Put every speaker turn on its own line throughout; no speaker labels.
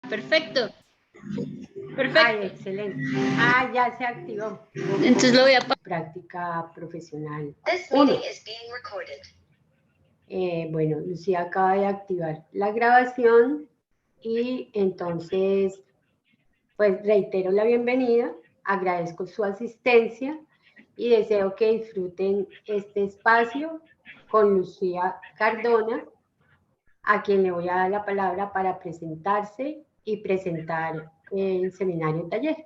Perfecto. Perfecto.
Ay, excelente. Ah, ya se activó.
Entonces lo voy a pasar.
Práctica profesional. Bueno, Lucía acaba de activar la grabación y entonces, pues reitero la bienvenida, agradezco su asistencia y deseo que disfruten este espacio con Lucía Cardona, a quien le voy a dar la palabra para presentarse y presentar el seminario taller.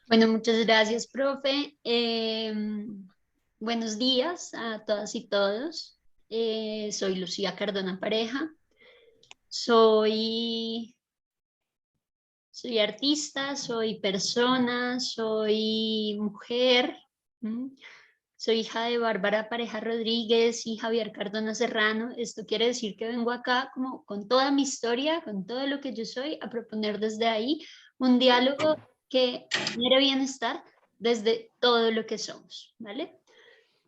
Bueno, muchas gracias, profe. Buenos días a todas y todos. Soy Lucía Cardona Pareja. Soy artista, soy persona, soy mujer. Soy hija de Bárbara Pareja Rodríguez y Javier Cardona Serrano. Esto quiere decir que vengo acá como con toda mi historia, con todo lo que yo soy, a proponer desde ahí un diálogo que genere bienestar desde todo lo que somos, ¿vale?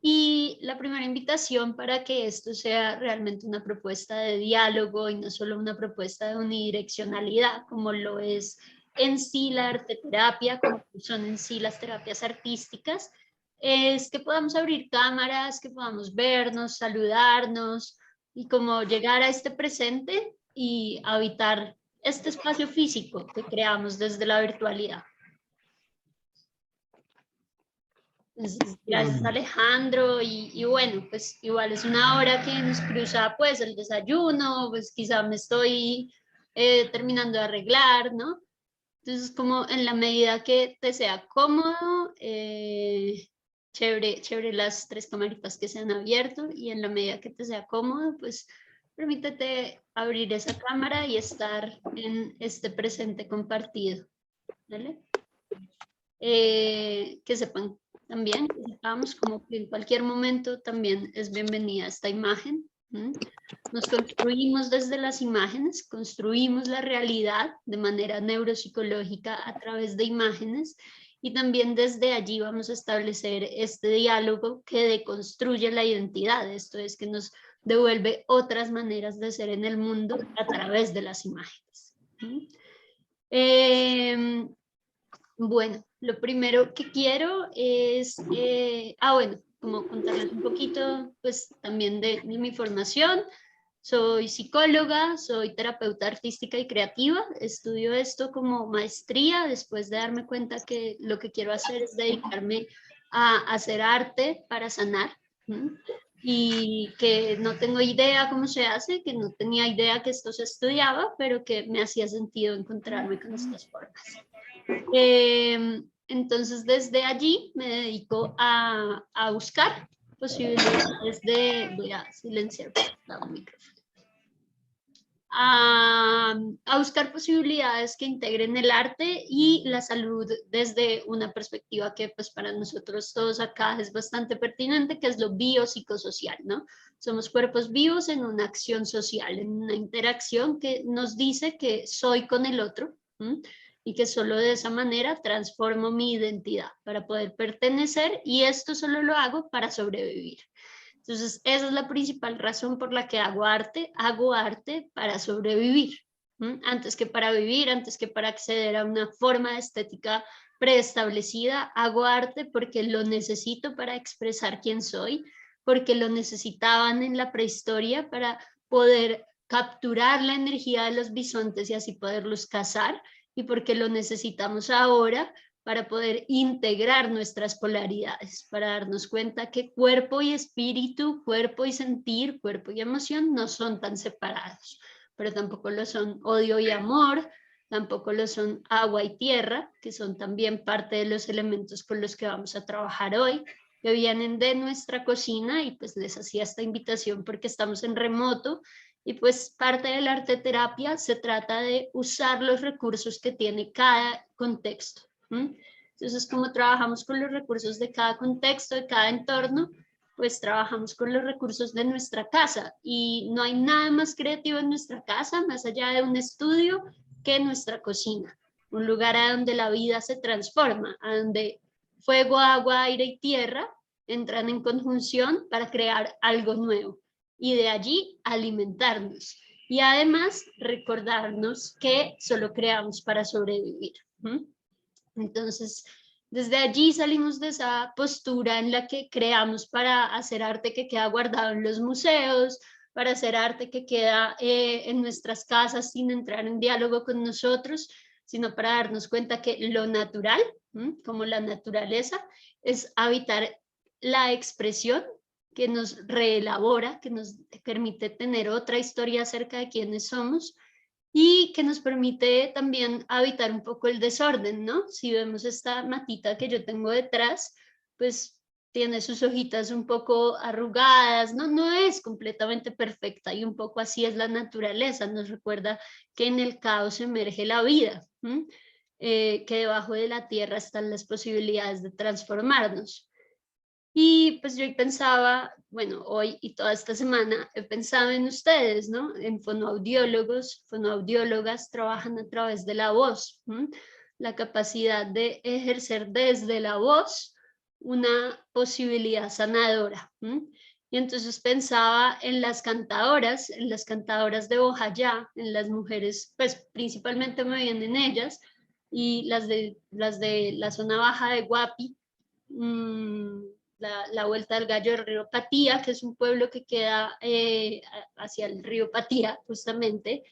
Y la primera invitación para que esto sea realmente una propuesta de diálogo y no solo una propuesta de unidireccionalidad, como lo es en sí la arteterapia, como son en sí las terapias artísticas, es que podamos abrir cámaras, que podamos vernos, saludarnos y como llegar a este presente y habitar este espacio físico que creamos desde la virtualidad. Entonces, gracias Alejandro y bueno, pues igual es una hora que nos cruza pues el desayuno, pues quizá me estoy terminando de arreglar, ¿no? Entonces como en la medida que te sea cómodo, chévere las 3 camaritas que se han abierto y en la medida que te sea cómodo, pues permítete abrir esa cámara y estar en este presente compartido, ¿vale? Que sepan también, que sepamos como que en cualquier momento también es bienvenida esta imagen. Nos construimos desde las imágenes, construimos la realidad de manera neuropsicológica a través de imágenes y también desde allí vamos a establecer este diálogo que deconstruye la identidad, esto es que nos devuelve otras maneras de ser en el mundo a través de las imágenes. Bueno, lo primero que quiero es, bueno, como contarles un poquito, pues también de mi formación. Soy psicóloga, soy terapeuta artística y creativa. Estudio esto como maestría después de darme cuenta que lo que quiero hacer es dedicarme a hacer arte para sanar. Y que no tengo idea cómo se hace, que no tenía idea que esto se estudiaba, pero que me hacía sentido encontrarme con estas formas. Entonces, desde allí me dedico a buscar posibilidades de... Voy a silenciar el micrófono. A buscar posibilidades que integren el arte y la salud desde una perspectiva que pues para nosotros todos acá es bastante pertinente, que es lo biopsicosocial, ¿no? Somos cuerpos vivos en una acción social, en una interacción que nos dice que soy con el otro, y que solo de esa manera transformo mi identidad para poder pertenecer y esto solo lo hago para sobrevivir. Entonces, esa es la principal razón por la que hago arte para sobrevivir, antes que para vivir, antes que para acceder a una forma de estética preestablecida, hago arte porque lo necesito para expresar quién soy, porque lo necesitaban en la prehistoria para poder capturar la energía de los bisontes y así poderlos cazar, y porque lo necesitamos ahora para poder integrar nuestras polaridades, para darnos cuenta que cuerpo y espíritu, cuerpo y sentir, cuerpo y emoción no son tan separados, pero tampoco lo son odio y amor, tampoco lo son agua y tierra, que son también parte de los elementos con los que vamos a trabajar hoy, que vienen de nuestra cocina y pues les hacía esta invitación porque estamos en remoto y pues parte de la arteterapia se trata de usar los recursos que tiene cada contexto. Entonces, como trabajamos con los recursos de cada contexto, de cada entorno, pues trabajamos con los recursos de nuestra casa y no hay nada más creativo en nuestra casa, más allá de un estudio, que nuestra cocina, un lugar a donde la vida se transforma, a donde fuego, agua, aire y tierra entran en conjunción para crear algo nuevo y de allí alimentarnos. y además recordarnos que solo creamos para sobrevivir. Entonces, desde allí salimos de esa postura en la que creamos para hacer arte que queda guardado en los museos, para hacer arte que queda en nuestras casas sin entrar en diálogo con nosotros, sino para darnos cuenta que lo natural, como la naturaleza, es habitar la expresión que nos reelabora, que nos permite tener otra historia acerca de quiénes somos y que nos permite también habitar un poco el desorden, ¿no? Si vemos esta matita que yo tengo detrás, pues tiene sus hojitas un poco arrugadas, no es completamente perfecta y un poco así es la naturaleza, nos recuerda que en el caos emerge la vida, que debajo de la tierra están las posibilidades de transformarnos. Y pues yo pensaba, bueno, hoy y toda esta semana he pensado en ustedes, ¿no? En fonoaudiólogos, fonoaudiólogas trabajan a través de la voz, la capacidad de ejercer desde la voz una posibilidad sanadora. Y entonces pensaba en las cantadoras de Bojayá, en las mujeres, pues principalmente me vienen ellas, y las de la zona baja de Guapi, la vuelta del Gallo del río Patía, que es un pueblo que queda hacia el río Patía, justamente,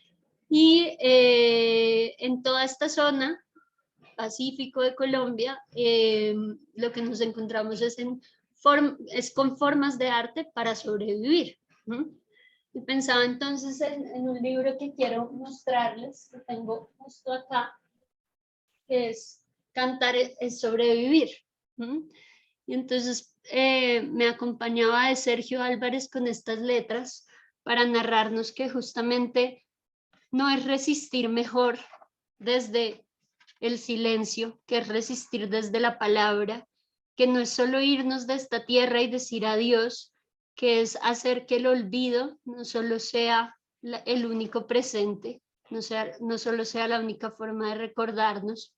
y en toda esta zona pacífico de Colombia, lo que nos encontramos es con formas de arte para sobrevivir. Y pensaba entonces en un libro que quiero mostrarles, que tengo justo acá, que es Cantar es sobrevivir. Y entonces me acompañaba de Sergio Álvarez con estas letras para narrarnos que justamente no es resistir mejor desde el silencio, que es resistir desde la palabra, que no es solo irnos de esta tierra y decir adiós, que es hacer que el olvido no solo sea el único presente, no solo sea la única forma de recordarnos,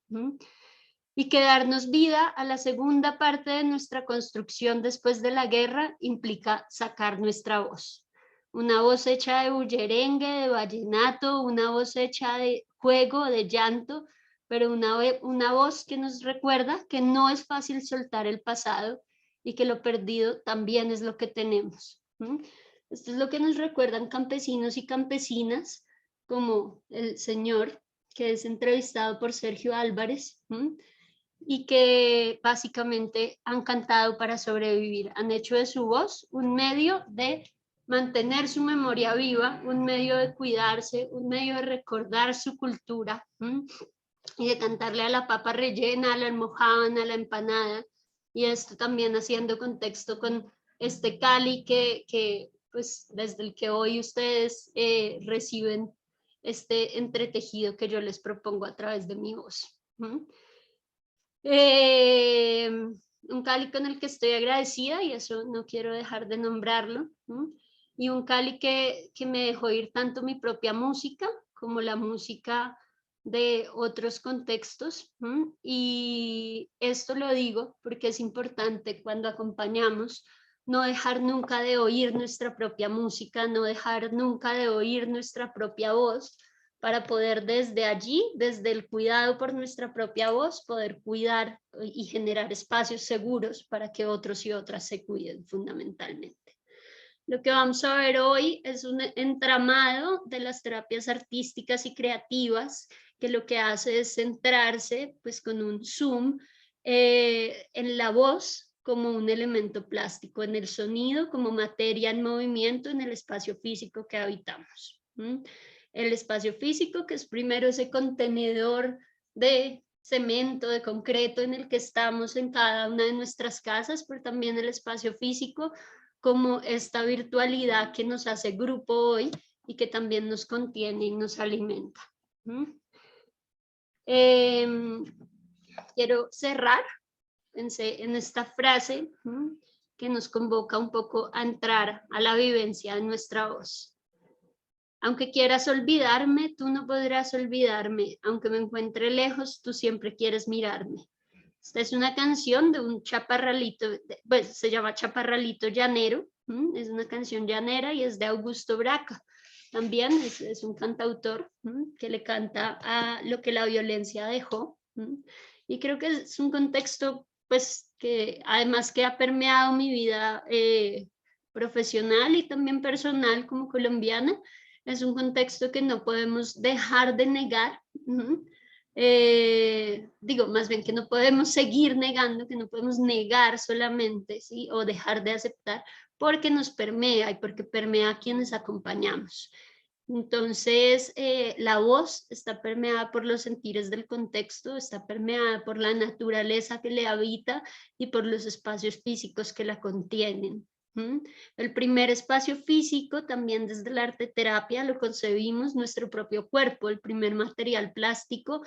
y que darnos vida a la segunda parte de nuestra construcción después de la guerra implica sacar nuestra voz. Una voz hecha de bullerengue, de vallenato, una voz hecha de juego, de llanto, pero una voz que nos recuerda que no es fácil soltar el pasado y que lo perdido también es lo que tenemos. Esto es lo que nos recuerdan campesinos y campesinas, como el señor que es entrevistado por Sergio Álvarez, y que básicamente han cantado para sobrevivir. Han hecho de su voz un medio de mantener su memoria viva, un medio de cuidarse, un medio de recordar su cultura, y de cantarle a la papa rellena, a la almojábana, a la empanada, y esto también haciendo contexto con este Cali que pues desde el que hoy ustedes reciben este entretejido que yo les propongo a través de mi voz. Un Cali con el que estoy agradecida y eso no quiero dejar de nombrarlo, y un Cali que me dejó ir tanto mi propia música como la música de otros contextos, y esto lo digo porque es importante cuando acompañamos no dejar nunca de oír nuestra propia música, no dejar nunca de oír nuestra propia voz, para poder desde allí, desde el cuidado por nuestra propia voz, poder cuidar y generar espacios seguros para que otros y otras se cuiden fundamentalmente. Lo que vamos a ver hoy es un entramado de las terapias artísticas y creativas, que lo que hace es centrarse pues con un zoom en la voz como un elemento plástico, en el sonido como materia en movimiento en el espacio físico que habitamos. El espacio físico, que es primero ese contenedor de cemento, de concreto en el que estamos en cada una de nuestras casas, pero también el espacio físico como esta virtualidad que nos hace grupo hoy y que también nos contiene y nos alimenta. Quiero cerrar en esta frase que nos convoca un poco a entrar a la vivencia de nuestra voz. Aunque quieras olvidarme, tú no podrás olvidarme. Aunque me encuentre lejos, tú siempre quieres mirarme. Esta es una canción de un chaparralito, pues se llama Chaparralito Llanero. Es una canción llanera y es de Augusto Braca. también es un cantautor que le canta a lo que la violencia dejó. Y creo que es un contexto pues que además que ha permeado mi vida profesional y también personal como colombiana, es un contexto que no podemos dejar de negar. Digo, más bien que no podemos seguir negando, que no podemos negar solamente, ¿sí? O dejar de aceptar, porque nos permea y porque permea a quienes acompañamos. Entonces, la voz está permeada por los sentires del contexto, está permeada por la naturaleza que le habita y por los espacios físicos que la contienen. El primer espacio físico, también desde la arte terapia, lo concebimos nuestro propio cuerpo, el primer material plástico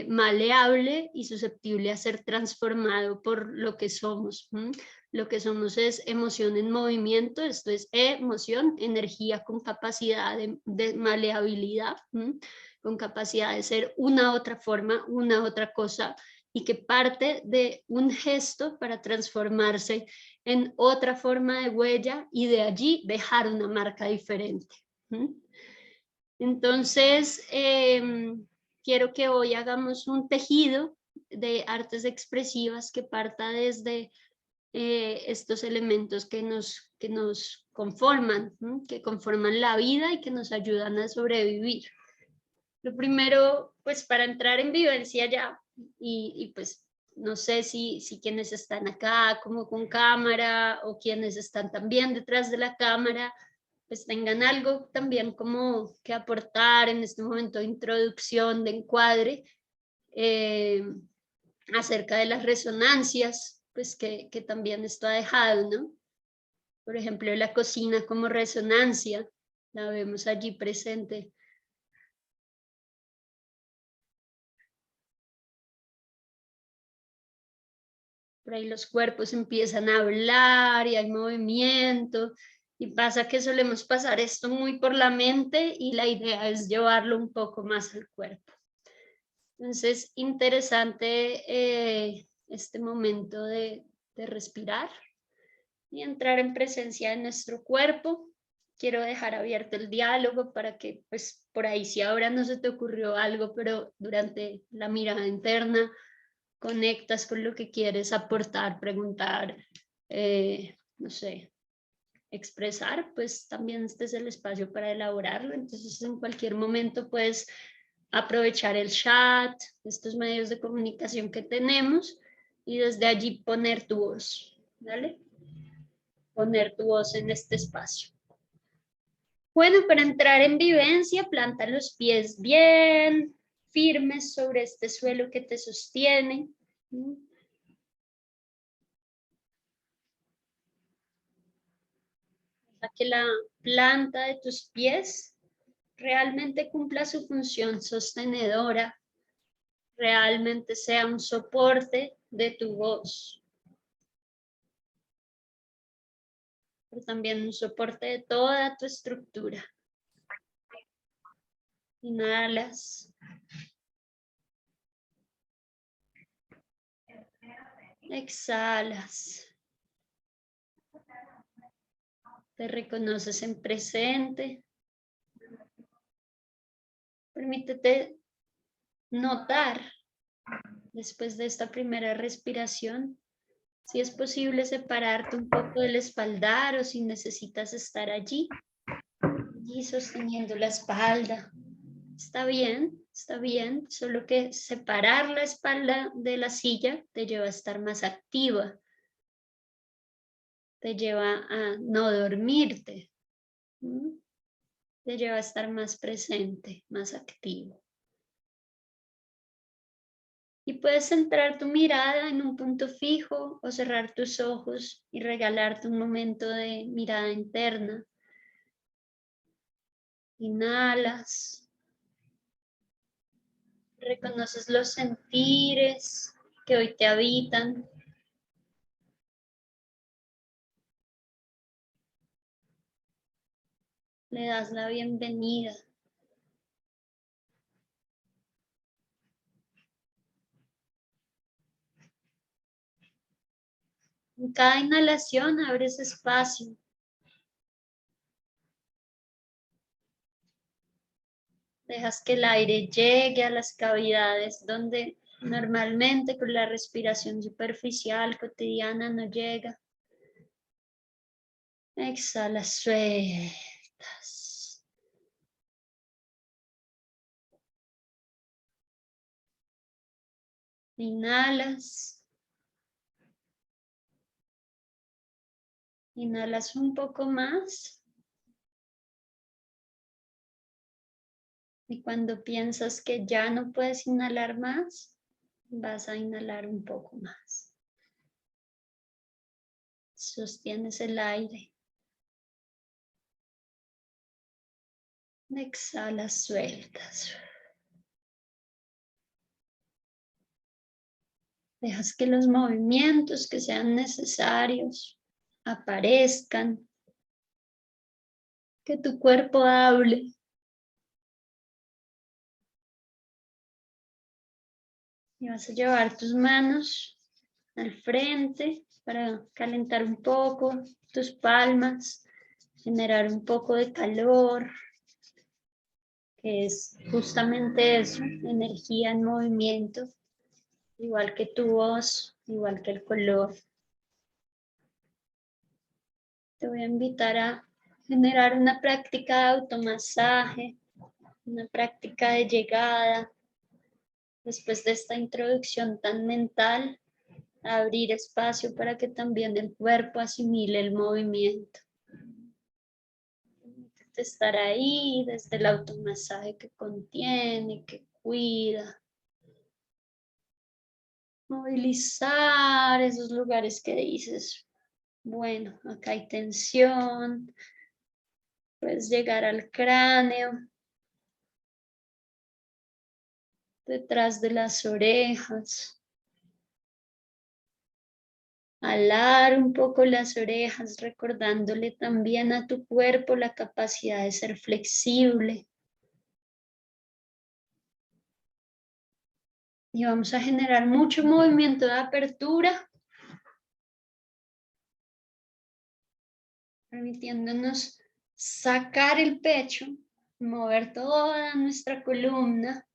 maleable y susceptible a ser transformado por lo que somos. Lo que somos es emoción en movimiento, esto es emoción, energía con capacidad de maleabilidad, con capacidad de ser una otra forma, una otra cosa, y que parte de un gesto para transformarse en otra forma de huella y de allí dejar una marca diferente. Entonces, quiero que hoy hagamos un tejido de artes expresivas que parta desde estos elementos que nos conforman, que conforman la vida y que nos ayudan a sobrevivir. Lo primero, pues para entrar en vivencia ya, y pues no sé si quienes están acá como con cámara o quienes están también detrás de la cámara, pues tengan algo también como que aportar en este momento de introducción, de encuadre, acerca de las resonancias, pues que también esto ha dejado, ¿no? Por ejemplo, la cocina como resonancia, la vemos allí presente. Por ahí los cuerpos empiezan a hablar y hay movimiento, y pasa que solemos pasar esto muy por la mente y la idea es llevarlo un poco más al cuerpo. Entonces, interesante este momento de respirar y entrar en presencia de nuestro cuerpo. Quiero dejar abierto el diálogo para que, pues, por ahí si ahora no se te ocurrió algo, pero durante la mirada interna conectas con lo que quieres aportar, preguntar, no sé, expresar, pues también este es el espacio para elaborarlo. Entonces, en cualquier momento puedes aprovechar el chat, estos medios de comunicación que tenemos y desde allí poner tu voz, ¿vale? Poner tu voz en este espacio. Bueno, para entrar en vivencia, planta los pies bien firmes sobre este suelo que te sostiene. Para que la planta de tus pies realmente cumpla su función sostenedora, realmente sea un soporte de tu voz, pero también un soporte de toda tu estructura. Inhalas. Exhalas. Te reconoces en presente. Permítete notar, después de esta primera respiración, si es posible separarte un poco del espaldar o si necesitas estar allí sosteniendo la espalda. Está bien, solo que separar la espalda de la silla te lleva a estar más activa, te lleva a no dormirte, te lleva a estar más presente, más activo. Y puedes centrar tu mirada en un punto fijo o cerrar tus ojos y regalarte un momento de mirada interna. Inhalas. Reconoces los sentires que hoy te habitan. Le das la bienvenida. En cada inhalación abres espacio. Dejas que el aire llegue a las cavidades donde normalmente con la respiración superficial cotidiana no llega. Exhala, sueltas. Inhalas. Inhalas un poco más. Y cuando piensas que ya no puedes inhalar más, vas a inhalar un poco más. Sostienes el aire. Exhalas, sueltas. Dejas que los movimientos que sean necesarios aparezcan. Que tu cuerpo hable. Y vas a llevar tus manos al frente para calentar un poco tus palmas, generar un poco de calor, que es justamente eso, energía en movimiento, igual que tu voz, igual que el color. Te voy a invitar a generar una práctica de automasaje, una práctica de llegada. Después de esta introducción tan mental, abrir espacio para que también el cuerpo asimile el movimiento. Estar ahí desde el automasaje que contiene, que cuida. Movilizar esos lugares que dices, bueno, acá hay tensión. Puedes llegar al cráneo, detrás de las orejas. Alar un poco las orejas, recordándole también a tu cuerpo la capacidad de ser flexible. Y vamos a generar mucho movimiento de apertura, permitiéndonos sacar el pecho, mover toda nuestra columna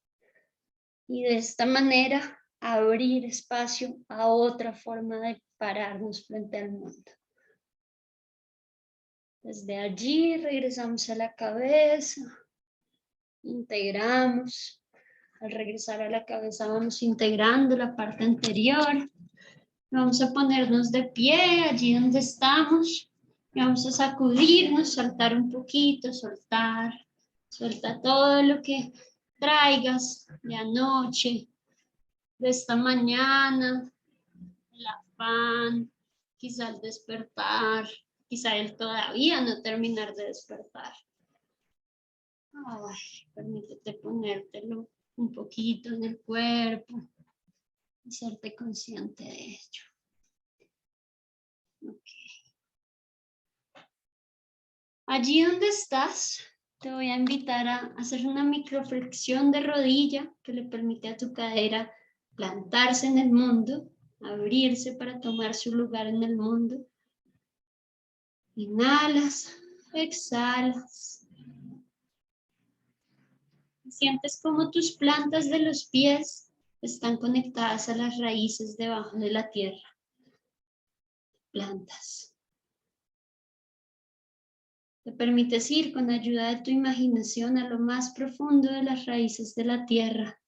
y de esta manera abrir espacio a otra forma de pararnos frente al mundo. Desde allí regresamos a la cabeza, integramos. Al regresar a la cabeza vamos integrando la parte anterior. Vamos a ponernos de pie allí donde estamos. Y vamos a sacudirnos, saltar un poquito, soltar. Suelta todo lo que traigas de anoche, de esta mañana, el afán, quizá el despertar, quizá el todavía no terminar de despertar. Ay, permítete ponértelo un poquito en el cuerpo y serte consciente de ello. Okay. Allí donde estás, te voy a invitar a hacer una microflexión de rodilla que le permite a tu cadera plantarse en el mundo, abrirse para tomar su lugar en el mundo. Inhalas, exhalas. Sientes como tus plantas de los pies están conectadas a las raíces debajo de la tierra. Plantas. Te permites ir con ayuda de tu imaginación a lo más profundo de las raíces de la tierra.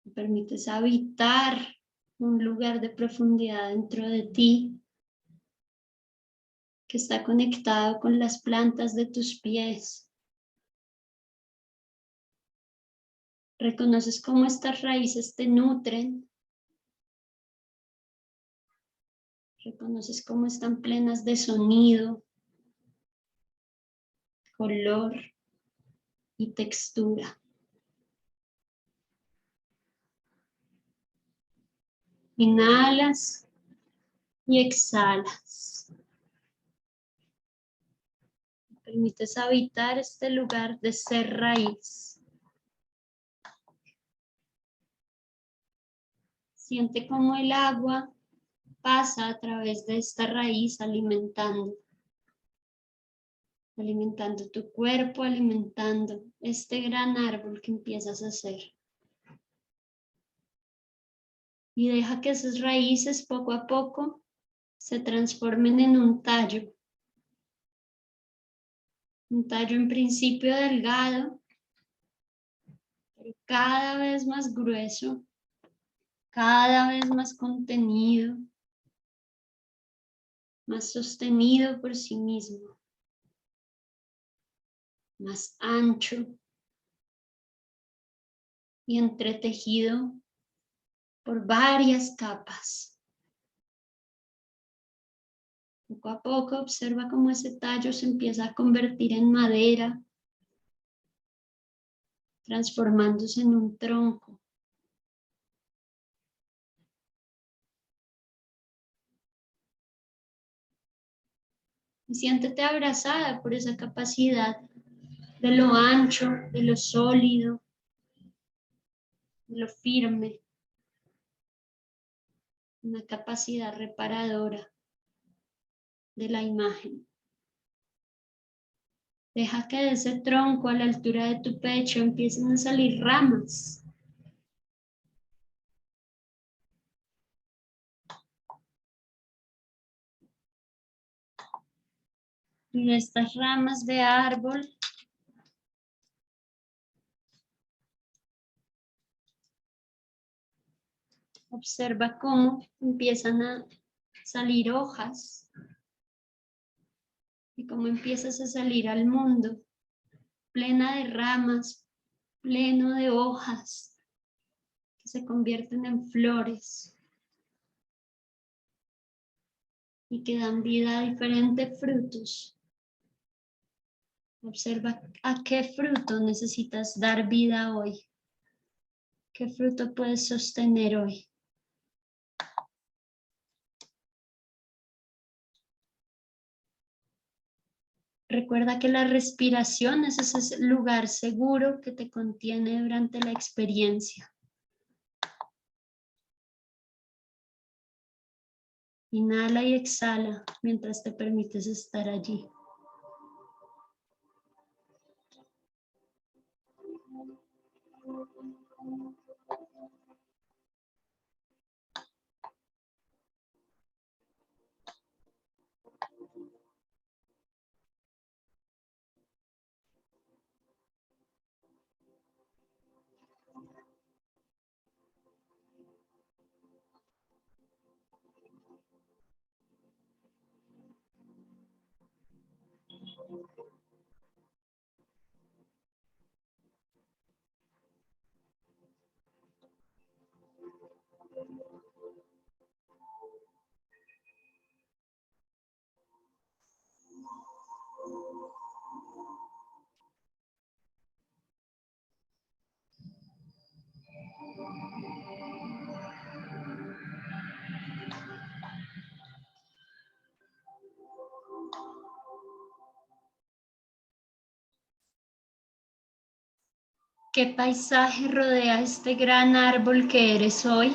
Te permites habitar un lugar de profundidad dentro de ti que está conectado con las plantas de tus pies. Reconoces cómo estas raíces te nutren. Reconoces cómo están plenas de sonido, color y textura. Inhalas y exhalas. Permites habitar este lugar de ser raíz. Siente cómo el agua pasa a través de esta raíz alimentando. alimentando tu cuerpo, alimentando este gran árbol que empiezas a hacer. Y deja que esas raíces poco a poco se transformen en un tallo. Un tallo en principio delgado, pero cada vez más grueso, cada vez más contenido, más sostenido por sí mismo, más ancho y entretejido por varias capas. Poco a poco observa cómo ese tallo se empieza a convertir en madera, transformándose en un tronco. Y siéntete abrazada por esa capacidad de lo ancho, de lo sólido, de lo firme, una capacidad reparadora de la imagen. Deja que de ese tronco a la altura de tu pecho empiecen a salir ramas. Y de estas ramas de árbol observa cómo empiezan a salir hojas y cómo empiezas a salir al mundo plena de ramas, pleno de hojas que se convierten en flores y que dan vida a diferentes frutos. Observa a qué fruto necesitas dar vida hoy. ¿Qué fruto puedes sostener hoy? Recuerda que la respiración es ese lugar seguro que te contiene durante la experiencia. Inhala y exhala mientras te permites estar allí. ¿Qué paisaje rodea este gran árbol que eres hoy?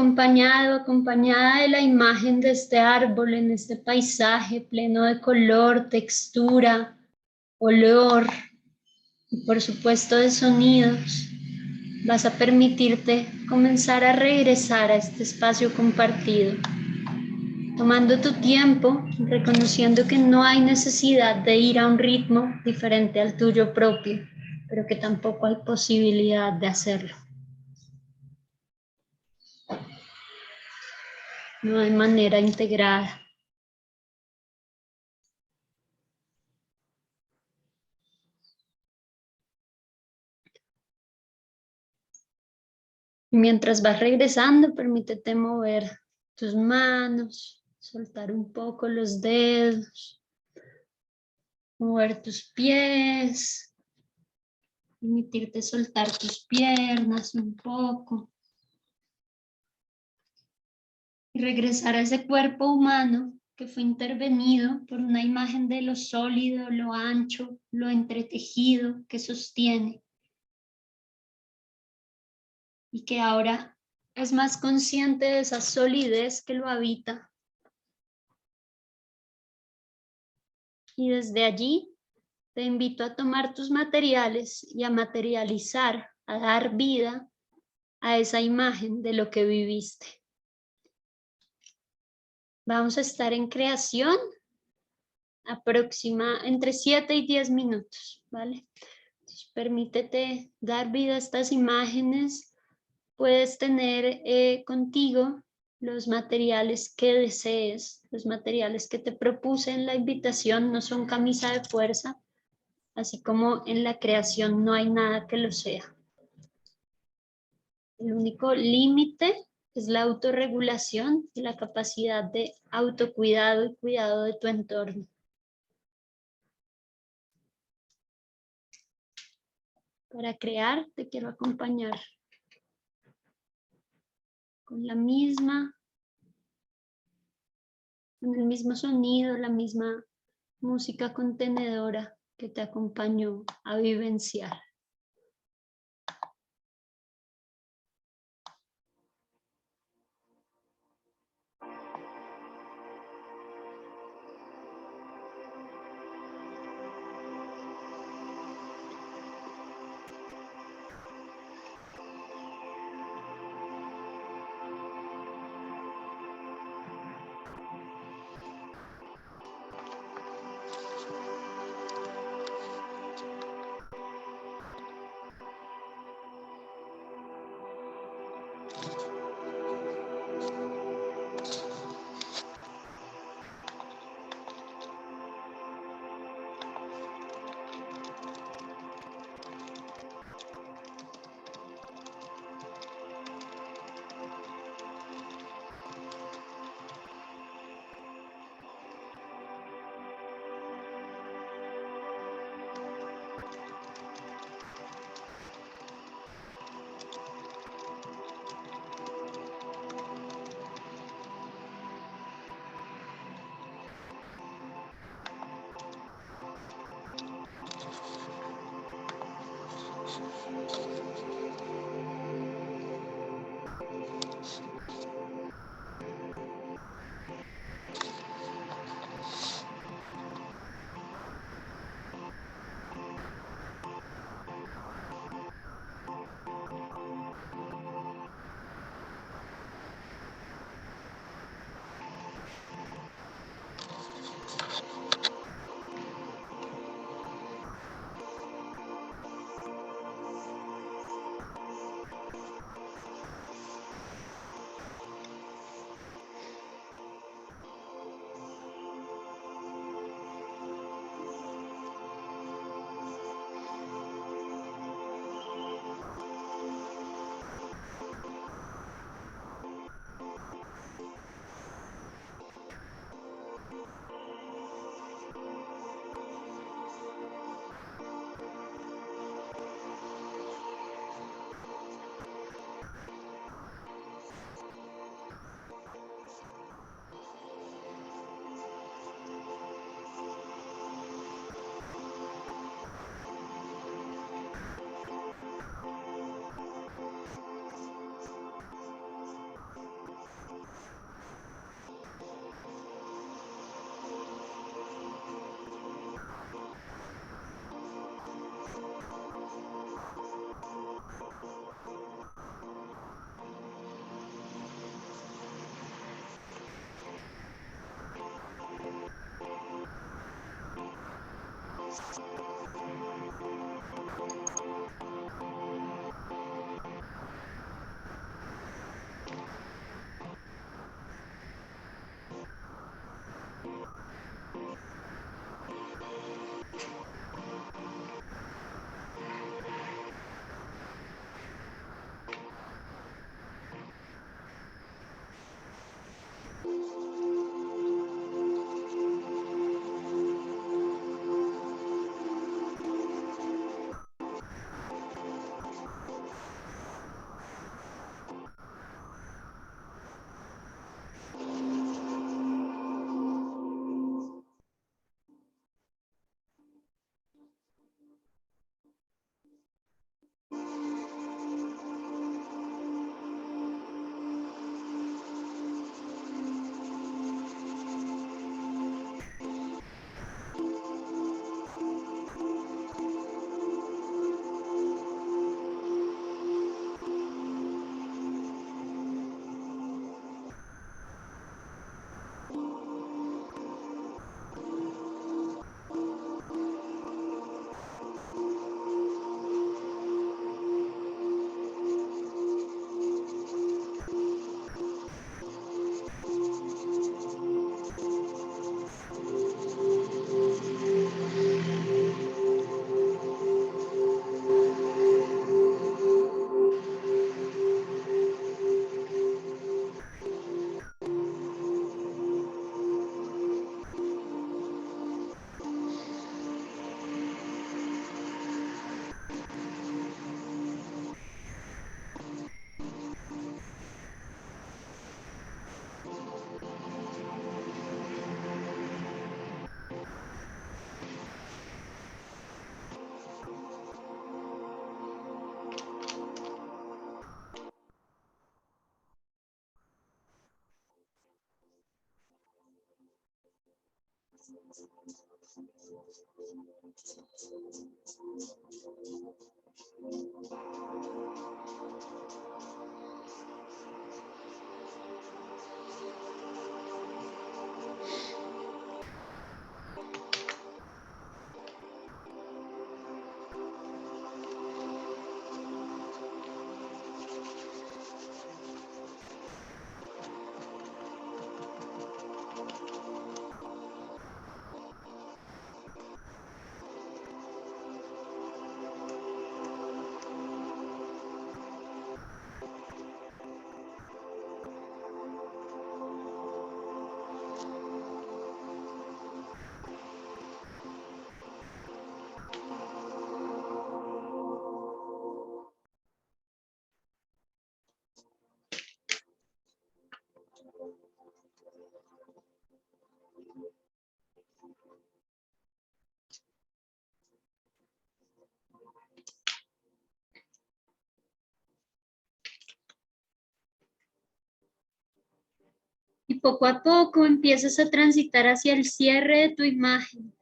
Acompañada de la imagen de este árbol en este paisaje pleno de color, textura, olor y por supuesto de sonidos, vas a permitirte comenzar a regresar a este espacio compartido, tomando tu tiempo, reconociendo que no hay necesidad de ir a un ritmo diferente al tuyo propio, pero que tampoco hay posibilidad de hacerlo. No hay manera integrada. Y mientras vas regresando, permítete mover tus manos, soltar un poco los dedos, mover tus pies, permitirte soltar tus piernas un poco. Y regresar a ese cuerpo humano que fue intervenido por una imagen de lo sólido, lo ancho, lo entretejido que sostiene. Y que ahora es más consciente de esa solidez que lo habita. Y desde allí te invito a tomar tus materiales y a materializar, a dar vida a esa imagen de lo que viviste. Vamos a estar en creación entre 7 y 10 minutos, ¿vale? Entonces, permítete dar vida a estas imágenes. Puedes tener contigo los materiales que desees, los materiales que te propuse en la invitación no son camisa de fuerza, así como en la creación no hay nada que lo sea. El único límite es la autorregulación y la capacidad de autocuidado y cuidado de tu entorno. Para crear, te quiero acompañar con con el mismo sonido, la misma música contenedora que te acompañó a vivenciar. Y poco a poco empiezas a transitar hacia el cierre de tu imagen.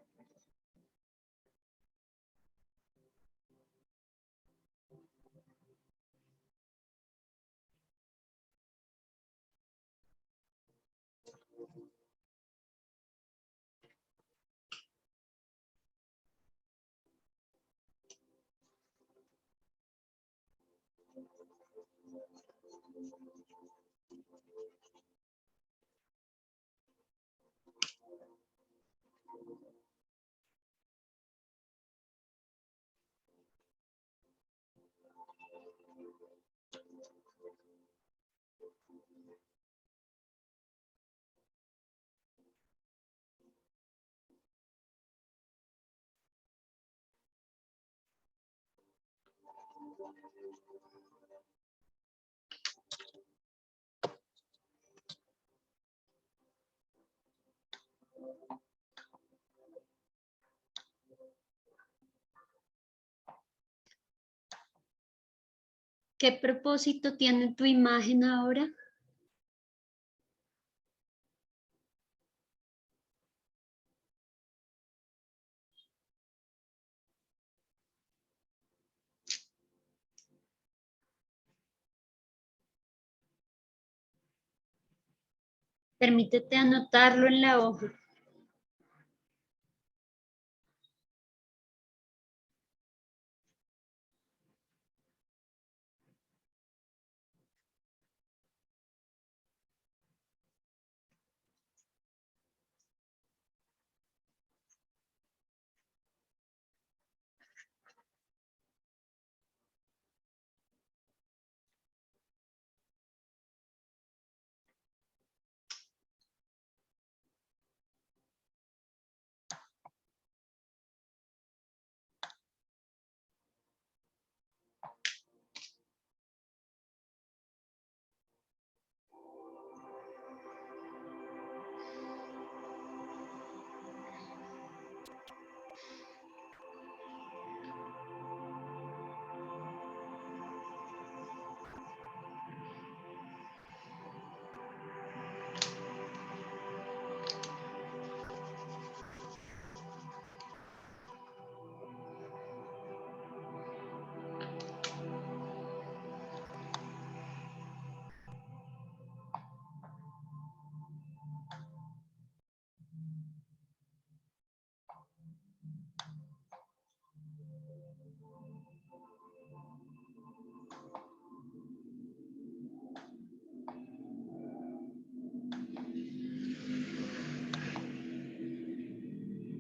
¿Qué propósito tiene tu imagen ahora? Permítete anotarlo en la hoja.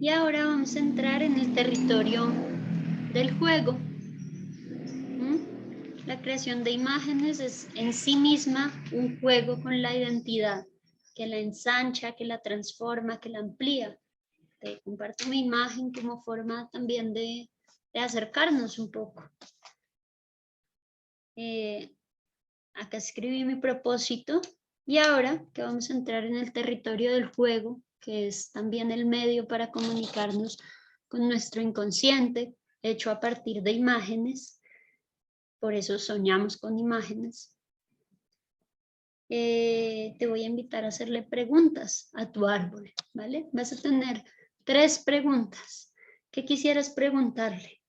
Y ahora vamos a entrar en el territorio del juego. La creación de imágenes es en sí misma un juego con la identidad, que la ensancha, que la transforma, que la amplía. Te comparto mi imagen como forma también de acercarnos un poco. Acá escribí mi propósito y ahora que vamos a entrar en el territorio del juego, que es también el medio para comunicarnos con nuestro inconsciente, hecho a partir de imágenes, por eso soñamos con imágenes. Te voy a invitar a hacerle preguntas a tu árbol, ¿vale? Vas a tener 3 preguntas. ¿Qué quisieras preguntarle?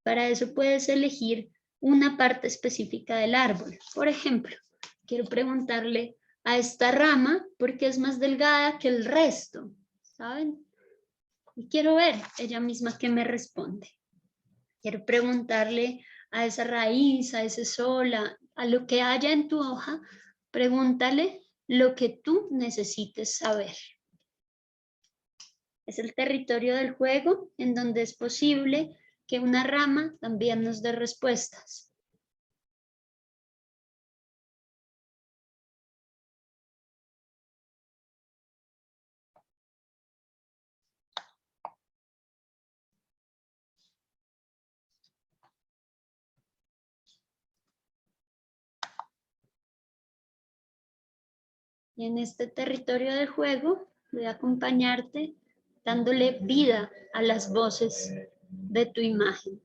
Para eso puedes elegir una parte específica del árbol. Por ejemplo, quiero preguntarle a esta rama porque es más delgada que el resto, ¿saben? Y quiero ver ella misma qué me responde. Quiero preguntarle a esa raíz, a ese sol, a lo que haya en tu hoja, pregúntale lo que tú necesites saber. Es el territorio del juego en donde es posible que una rama también nos dé respuestas. Y en este territorio del juego voy a acompañarte dándole vida a las voces de tu imagen.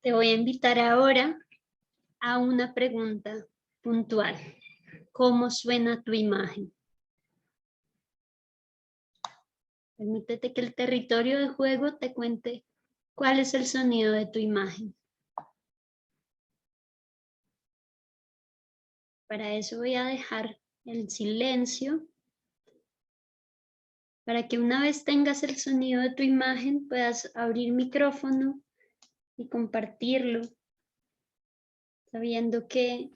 Te voy a invitar ahora a una pregunta puntual. ¿Cómo suena tu imagen? Permítete que el territorio de juego te cuente cuál es el sonido de tu imagen. Para eso voy a dejar el silencio, para que una vez tengas el sonido de tu imagen puedas abrir micrófono y compartirlo, sabiendo que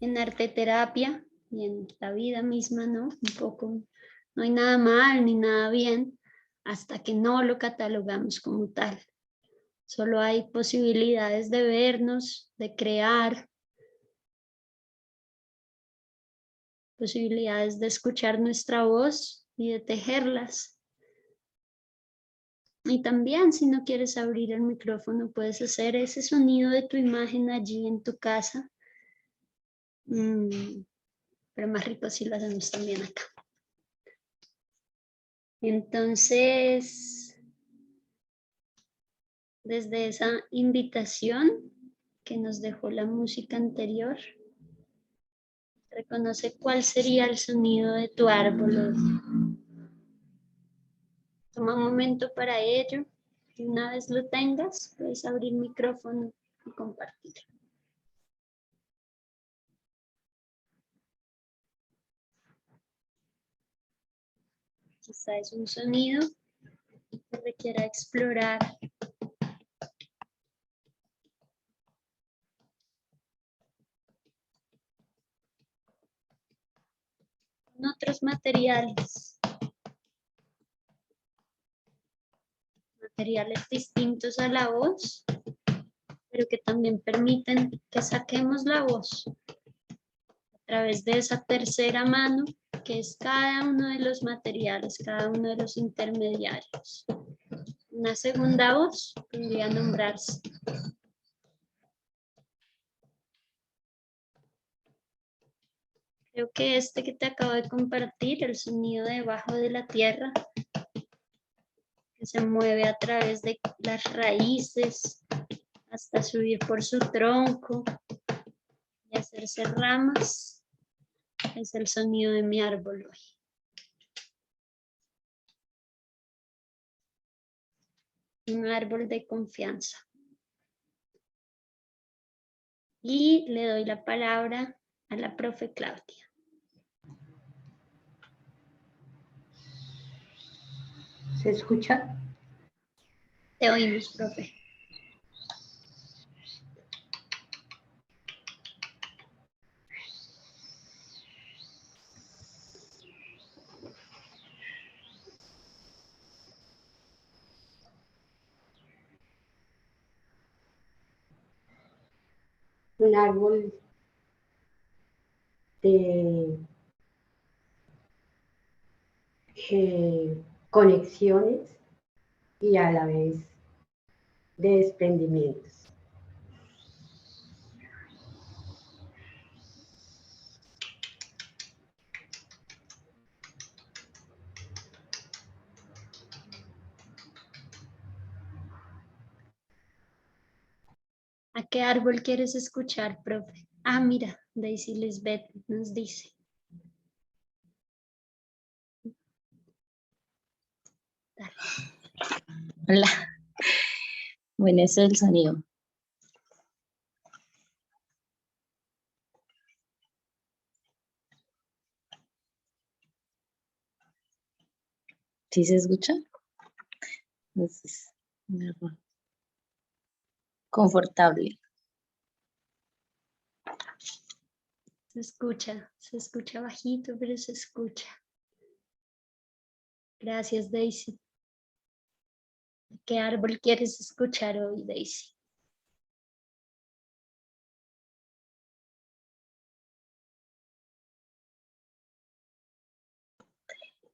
en arte terapia y en la vida misma, ¿no? Un poco, no hay nada mal ni nada bien hasta que no lo catalogamos como tal. Solo hay posibilidades de vernos, de crear, posibilidades de escuchar nuestra voz y de tejerlas. Y también si no quieres abrir el micrófono, puedes hacer ese sonido de tu imagen allí en tu casa. Pero más rico si lo hacemos también acá. Entonces, desde esa invitación que nos dejó la música anterior, reconoce cuál sería el sonido de tu árbol. Toma un momento para ello y una vez lo tengas, puedes abrir el micrófono y compartir. Quizá es un sonido que requiera explorar con otros materiales distintos a la voz, pero que también permiten que saquemos la voz a través de esa tercera mano que es cada uno de los materiales, cada uno de los intermediarios. Una segunda voz podría nombrarse. Creo que este que te acabo de compartir, el sonido debajo de la tierra, que se mueve a través de las raíces hasta subir por su tronco y hacerse ramas, es el sonido de mi árbol hoy. Un árbol de confianza. Y le doy la palabra a la profe Claudia.
¿Se escucha?
Te oímos, profe.
Un árbol de conexiones y a la vez de desprendimientos.
¿A qué árbol quieres escuchar, profe? Ah, mira, Daisy Lisbeth nos dice. Dale.
Hola. Bueno, ese es el sonido. ¿Sí se escucha? Entonces, un árbol confortable.
Se escucha bajito, pero se escucha. Gracias, Daisy. ¿Qué árbol quieres escuchar hoy, Daisy?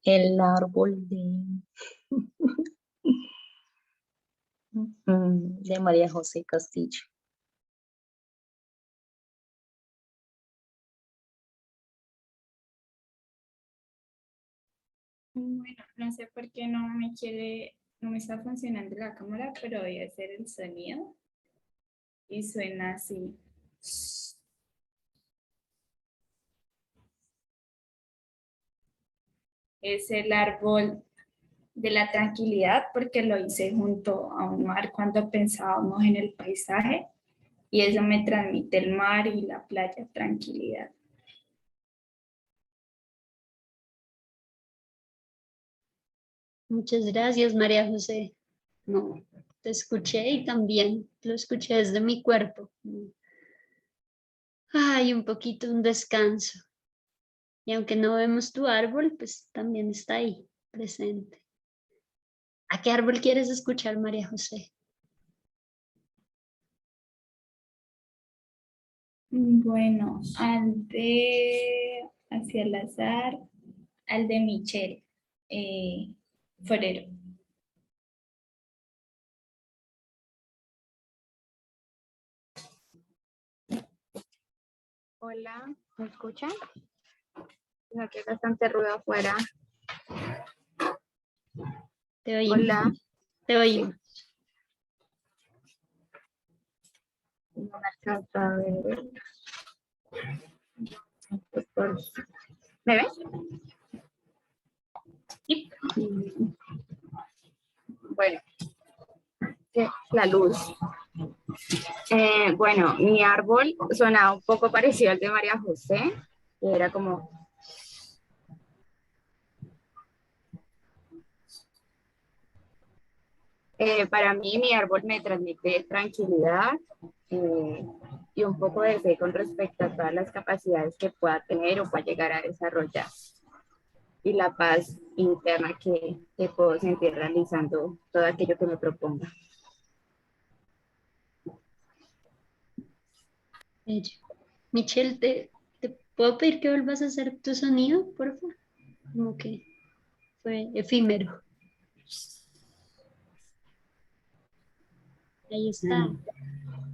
El árbol de María José Castillo.
Bueno, no sé por qué no me está funcionando la cámara, pero voy a hacer el sonido y suena así. Es el árbol de la tranquilidad porque lo hice junto a un mar cuando pensábamos en el paisaje y eso me transmite el mar y la playa, tranquilidad.
Muchas gracias, María José. No, te escuché y también lo escuché desde mi cuerpo. Ay, un poquito un descanso. Y aunque no vemos tu árbol, pues también está ahí, presente. ¿A qué árbol quieres escuchar, María José?
Bueno, hacia el azar, al de Michelle Forero.
Hola, ¿me escuchan? No, que hay bastante ruido afuera.
Te oímos.
Hola.
Te oímos.
No me alcanzo a ver. ¿Me ves?
Sí.
Bueno, la luz. Bueno, mi árbol sonaba un poco parecido al de María José, que era como... para mí, mi árbol me transmite tranquilidad y un poco de fe con respecto a todas las capacidades que pueda tener o pueda llegar a desarrollar. Y la paz interna que puedo sentir realizando todo aquello que me proponga.
Bello. Michelle, ¿te puedo pedir que vuelvas a hacer tu sonido, por favor? como que fue efímero. Ahí está.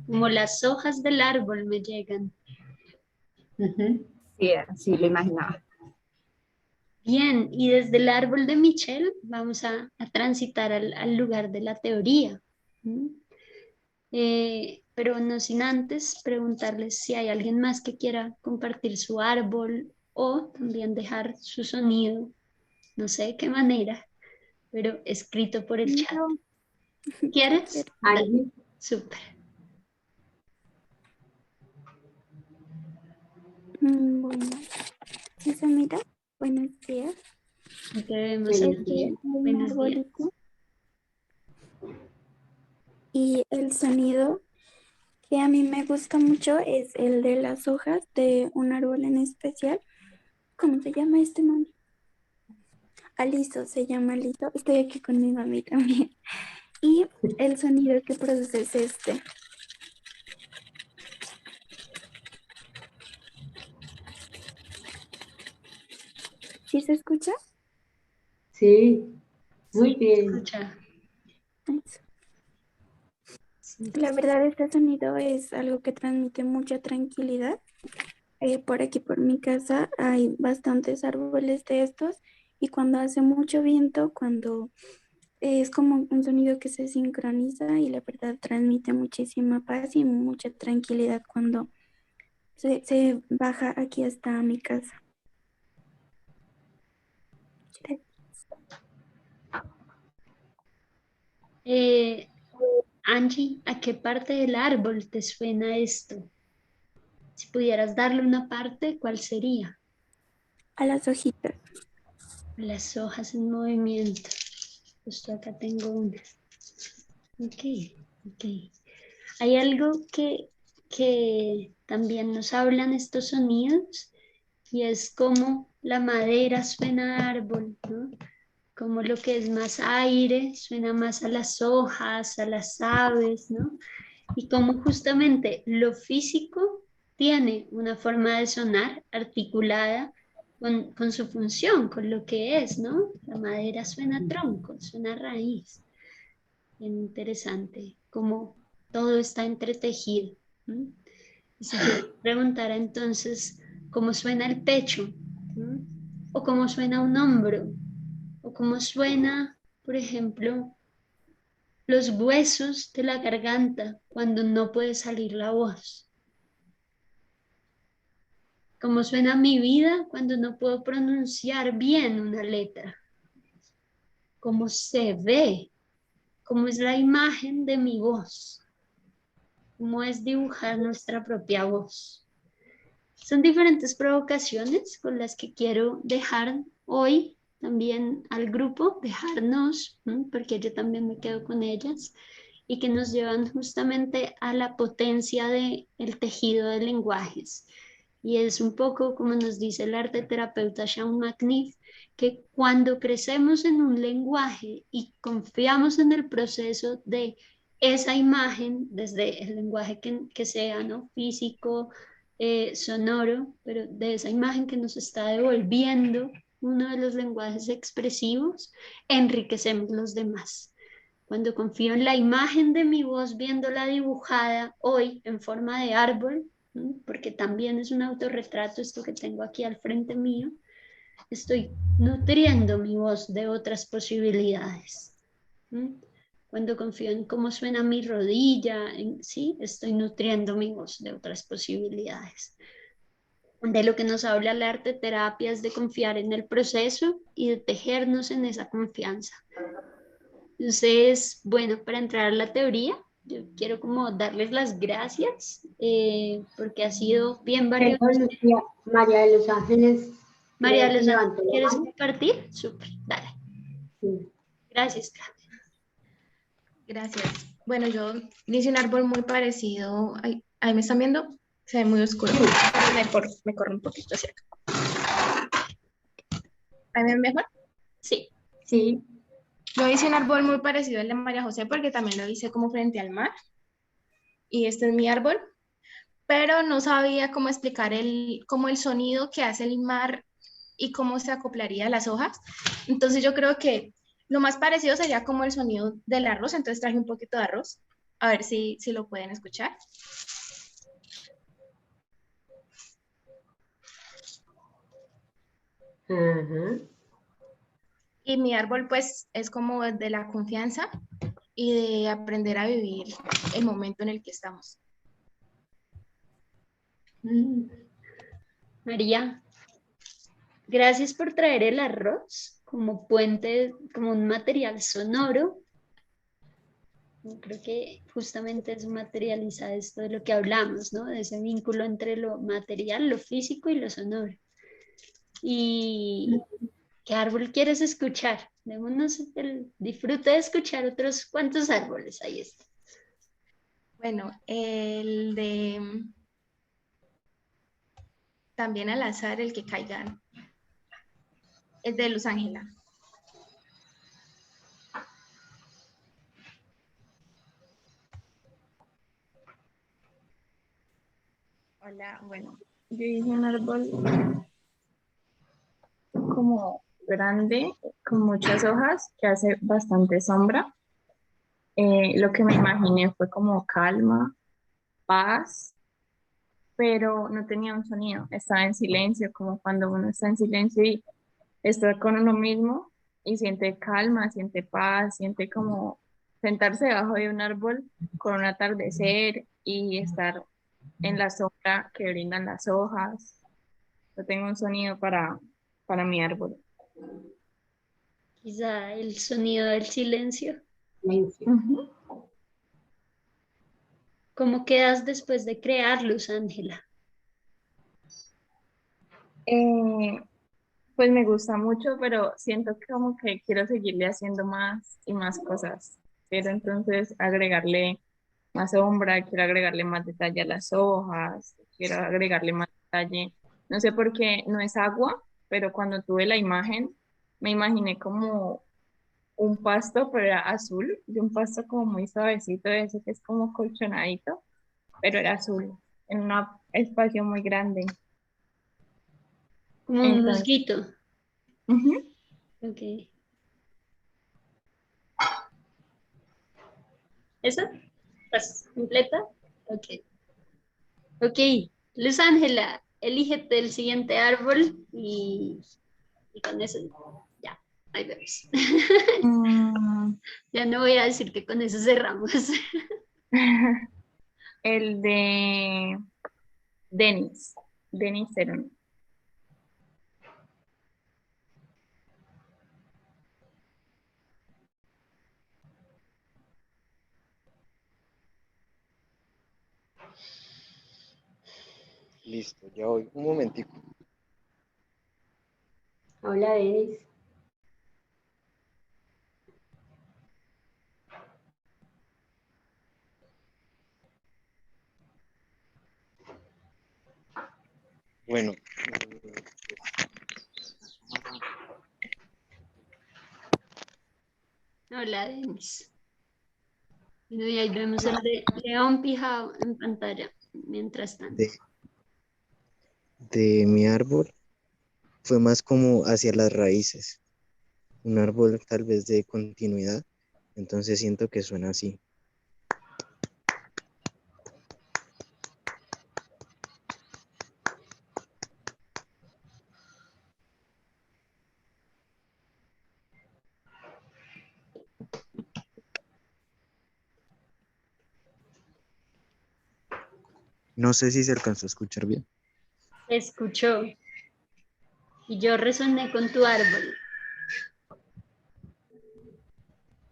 Como las hojas del árbol me llegan.
Sí, así lo imaginaba.
Bien, y desde el árbol de Michel vamos a transitar al lugar de la teoría. Pero no sin antes preguntarles si hay alguien más que quiera compartir su árbol o también dejar su sonido, no sé de qué manera, pero escrito por el chat.
No,
¿Quieres? Dale,
Angie,
súper.
bueno, ¿sí se mira? Buenos días.
Te vemos,
buenos
Angie.
días.
Hay un
Buenos días.
arbolito y el sonido que a mí me gusta mucho es el de las hojas de un árbol en especial. ¿Cómo se llama este man? Aliso, se llama Aliso. Estoy aquí con mi mami también. Y el sonido que produce es este. ¿Sí se escucha?
Sí, muy
Sí,
bien.
escucha.
Eso.
Sí.
La verdad, este sonido es algo que transmite mucha tranquilidad. Por aquí, por mi casa, hay bastantes árboles de estos y cuando hace mucho viento, cuando es como un sonido que se sincroniza y la verdad transmite muchísima paz y mucha tranquilidad cuando se baja aquí hasta mi casa.
Eh, Angie, ¿a qué parte del árbol te suena esto? Si pudieras darle una parte, ¿cuál sería?
A las hojitas.
Las hojas en movimiento. Justo acá tengo una. Ok, ok. Hay algo que también nos hablan estos sonidos y es como la madera suena a árbol, ¿no? Como lo que es más aire suena más a las hojas, a las aves, ¿no? Y como justamente lo físico tiene una forma de sonar articulada con su función, con lo que es, ¿no? La madera suena a tronco, suena a raíz. Bien interesante, como todo está entretejido. ¿No? Y si yo preguntara entonces cómo suena el pecho, ¿no? O cómo suena un hombro, o cómo suena, por ejemplo, los huesos de la garganta cuando no puede salir la voz. Cómo suena mi vida cuando no puedo pronunciar bien una letra. Cómo se ve, cómo es la imagen de mi voz. Cómo es dibujar nuestra propia voz. Son diferentes provocaciones con las que quiero dejar hoy también al grupo, dejarnos, porque yo también me quedo con ellas, y que nos llevan justamente a la potencia del tejido de lenguajes. Y es un poco como nos dice el arte terapeuta Sean McNiff, que cuando crecemos en un lenguaje y confiamos en el proceso de esa imagen, desde el lenguaje que sea, ¿no? Físico, sonoro, pero de esa imagen que nos está devolviendo uno de los lenguajes expresivos, enriquecemos los demás. Cuando confío en la imagen de mi voz viéndola dibujada hoy en forma de árbol, porque también es un autorretrato esto que tengo aquí al frente mío, estoy nutriendo mi voz de otras posibilidades. Cuando confío en cómo suena mi rodilla, sí, estoy nutriendo mi voz de otras posibilidades. De lo que nos habla el arte terapia es de confiar en el proceso y de tejernos en esa confianza. Entonces, bueno, para entrar a la teoría, yo quiero como darles las gracias porque ha sido bien valioso.
Lucía, María de los Ángeles,
María
creo
de
que
los Ángeles,
levantó la
¿quieres
mano.
compartir? Súper, dale.
Sí.
Gracias, Claudia.
Gracias. Bueno, yo hice un árbol muy parecido. Ahí me están viendo, se ve muy oscuro. Me corro un poquito hacia acá. ¿Ahí me ven mejor?
Sí.
Sí.
Yo hice un árbol muy parecido al de María José porque también lo hice como frente al mar. Y este es mi árbol, pero no sabía cómo explicar como el sonido que hace el mar y cómo se acoplaría a las hojas. Entonces yo creo que lo más parecido sería como el sonido del arroz, entonces traje un poquito de arroz, a ver si lo pueden escuchar.
Ajá.
Y mi árbol pues es como de la confianza y de aprender a vivir el momento en el que estamos.
María, gracias por traer el arroz como puente, como un material sonoro. Creo que justamente eso materializa esto de lo que hablamos, ¿no? De ese vínculo entre lo material, lo físico y lo sonoro. ¿Y qué árbol quieres escuchar? Démonos el disfrute de escuchar otros cuantos árboles. Ahí está.
Bueno, el de también al azar, el que caigan, es de Luz Ángela.
Hola, bueno, yo hice un árbol como grande, con muchas hojas, que hace bastante sombra. Lo que me imaginé fue como calma, paz, pero no tenía un sonido, estaba en silencio, como cuando uno está en silencio y está con uno mismo y siente calma, siente paz, siente como sentarse debajo de un árbol con un atardecer y estar en la sombra que brindan las hojas. Yo tengo un sonido para mi árbol.
Quizá el sonido del silencio.
Silencio.
Ujú.
¿Cómo quedas después de crear, Luz Ángela?
Eh, pues me gusta mucho, pero siento que como que quiero seguirle haciendo más y más cosas. Quiero entonces agregarle más sombra, quiero agregarle más detalle a las hojas, quiero agregarle más detalle. No sé por qué no es agua, pero cuando tuve la imagen, me imaginé como un pasto, pero era azul, de un pasto como muy suavecito, ese que es como colchonadito, pero era azul, en un espacio muy grande.
Como un
Entonces,
musguito.
ujú.
Ok. ¿Esa? ¿Estás completa? Ok. Ok. Luz Ángela, elígete el siguiente árbol y con eso ya, ahí vemos.
Mm,
Ya no voy a decir que con eso cerramos.
el de Denis Cerón.
Listo, ya voy. Un momentico.
Hola, Denis.
Bueno,
Hola, Denis. Y ahí vemos el de León Pijao en pantalla, mientras tanto.
de mi árbol fue más como hacia las raíces. Un árbol tal vez de continuidad. Entonces siento que suena así. No sé si se alcanzó a escuchar bien.
Te escuchó y yo resoné con tu árbol,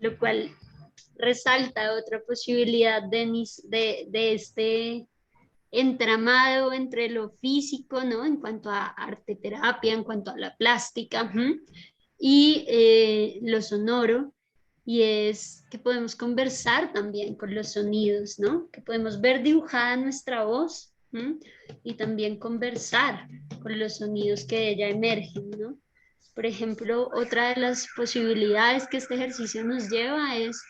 lo cual resalta otra posibilidad, Denis, de este entramado entre lo físico, ¿no? En cuanto a arte terapia, en cuanto a la plástica, y lo sonoro, y es que podemos conversar también con los sonidos, ¿no? Que podemos ver dibujada nuestra voz y también conversar con los sonidos que de ella emergen, ¿no? Por ejemplo, otra de las posibilidades que este ejercicio nos lleva es,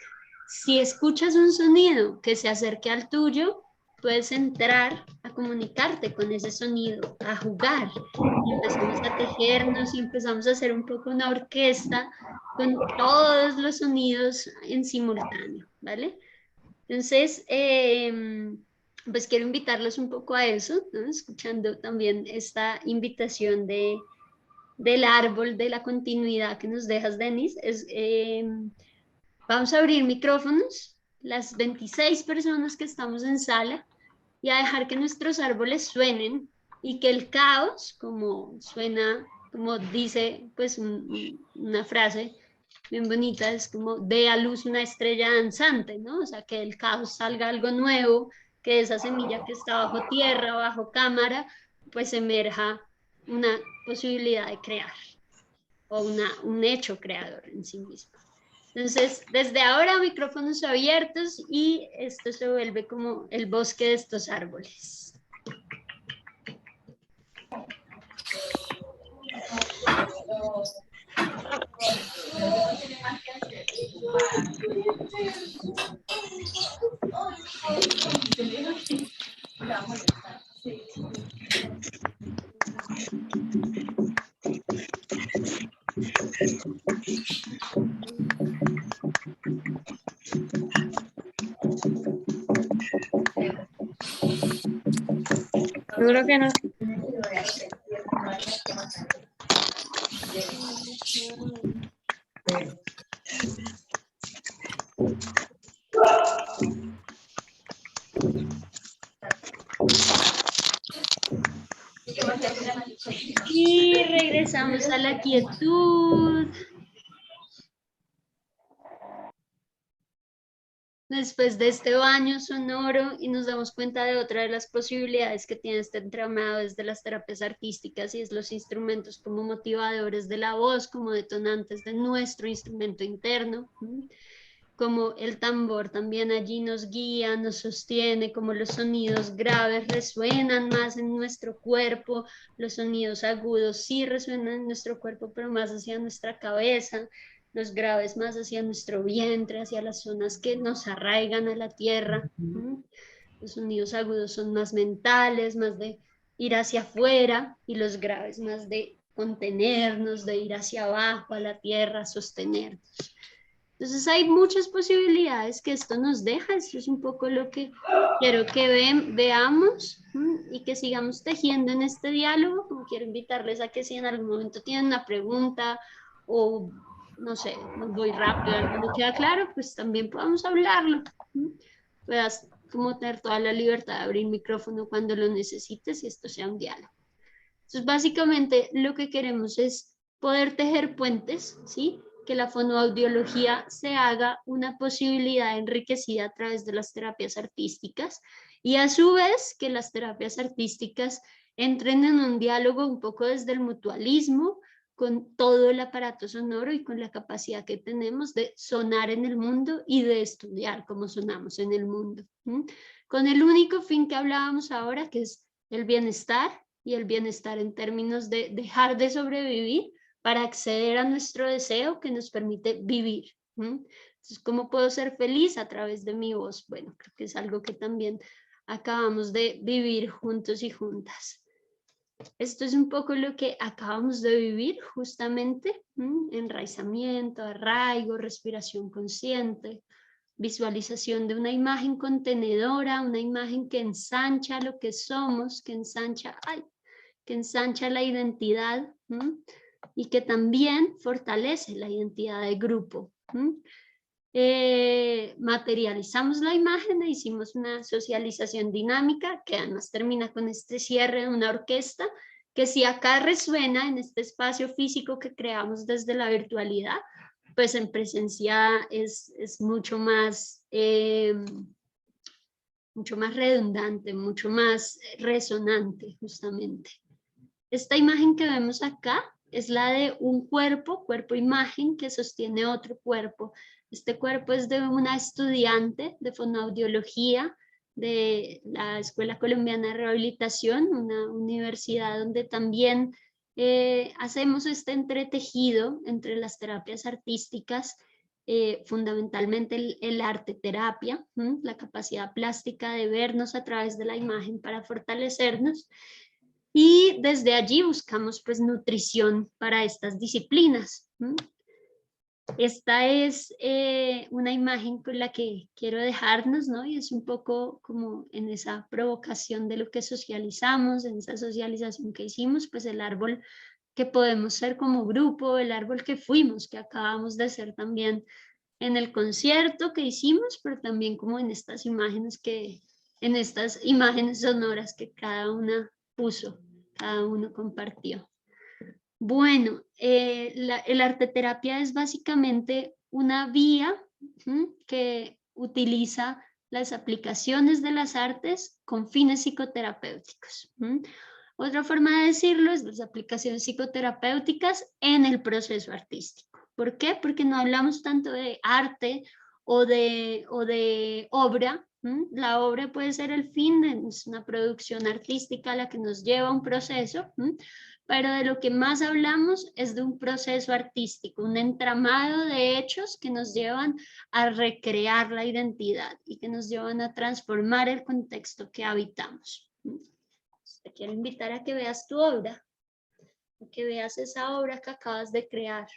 si escuchas un sonido que se acerque al tuyo, puedes entrar a comunicarte con ese sonido, a jugar. Y empezamos a tejernos y empezamos a hacer un poco una orquesta con todos los sonidos en simultáneo, ¿vale? Entonces, pues quiero invitarlos un poco a eso, ¿no? Escuchando también esta invitación del árbol de la continuidad que nos dejas, Denis. Vamos a abrir micrófonos, las 26 personas que estamos en sala, y a dejar que nuestros árboles suenen y que el caos, como suena, como dice pues una frase bien bonita, es como dé a luz una estrella danzante, ¿no? O sea, que del caos salga algo nuevo, que esa semilla que está bajo tierra, bajo cámara, pues emerja una posibilidad de crear o un hecho creador en sí mismo. Entonces, desde ahora micrófonos abiertos y esto se vuelve como el bosque de estos árboles.
Seguro que no.
Y regresamos a la quietud. Después de este baño sonoro y nos damos cuenta de otra de las posibilidades que tiene este entramado desde las terapias artísticas, y es los instrumentos como motivadores de la voz, como detonantes de nuestro instrumento interno, como el tambor también allí nos guía, nos sostiene, como los sonidos graves resuenan más en nuestro cuerpo, los sonidos agudos sí resuenan en nuestro cuerpo, pero más hacia nuestra cabeza, los graves más hacia nuestro vientre, hacia las zonas que nos arraigan a la tierra. Los sonidos agudos son más mentales, más de ir hacia afuera, y los graves más de contenernos, de ir hacia abajo a la tierra, sostenernos. Entonces hay muchas posibilidades que esto nos deja. Esto es un poco lo que quiero que veamos y que sigamos tejiendo en este diálogo. Como quiero invitarles a que si en algún momento tienen una pregunta o no sé, voy rápido, algo no queda claro, pues también podamos hablarlo. Puedas como tener toda la libertad de abrir micrófono cuando lo necesites y esto sea un diálogo. Entonces básicamente lo que queremos es poder tejer puentes, ¿sí? Que la fonoaudiología se haga una posibilidad enriquecida a través de las terapias artísticas, y a su vez que las terapias artísticas entren en un diálogo un poco desde el mutualismo con todo el aparato sonoro y con la capacidad que tenemos de sonar en el mundo y de estudiar cómo sonamos en el mundo, con el único fin que hablábamos ahora, que es el bienestar, y el bienestar en términos de dejar de sobrevivir para acceder a nuestro deseo que nos permite vivir. Entonces, ¿cómo puedo ser feliz? A través de mi voz. Bueno, creo que es algo que también acabamos de vivir juntos y juntas. Esto es un poco lo que acabamos de vivir justamente, enraizamiento, arraigo, respiración consciente, visualización de una imagen contenedora, una imagen que ensancha lo que somos, que ensancha la identidad, y que también fortalece la identidad de grupo. Materializamos la imagen e hicimos una socialización dinámica que además termina con este cierre de una orquesta que, si acá resuena en este espacio físico que creamos desde la virtualidad, pues en presencia es mucho más redundante, mucho más resonante justamente. Esta imagen que vemos acá es la de un cuerpo-imagen que sostiene otro cuerpo. Este cuerpo es de una estudiante de fonoaudiología de la Escuela Colombiana de Rehabilitación, una universidad donde también hacemos este entretejido entre las terapias artísticas fundamentalmente el arte terapia, la capacidad plástica de vernos a través de la imagen para fortalecernos. Y desde allí buscamos pues nutrición para estas disciplinas. Esta es una imagen con la que quiero dejarnos, ¿no? Y es un poco como en esa provocación de lo que socializamos, en esa socialización que hicimos, pues el árbol que podemos ser como grupo, el árbol que fuimos, que acabamos de ser también en el concierto que hicimos, pero también como en estas imágenes sonoras que cada una puso, cada uno compartió. Bueno, el arte terapia es básicamente una vía que utiliza las aplicaciones de las artes con fines psicoterapéuticos. Otra forma de decirlo es las aplicaciones psicoterapéuticas en el proceso artístico. ¿Por qué? Porque no hablamos tanto de arte o de obra. La obra puede ser el fin, es una producción artística la que nos lleva a un proceso, pero de lo que más hablamos es de un proceso artístico, un entramado de hechos que nos llevan a recrear la identidad y que nos llevan a transformar el contexto que habitamos. Te quiero invitar a que veas tu obra, a que veas esa obra que acabas de crear.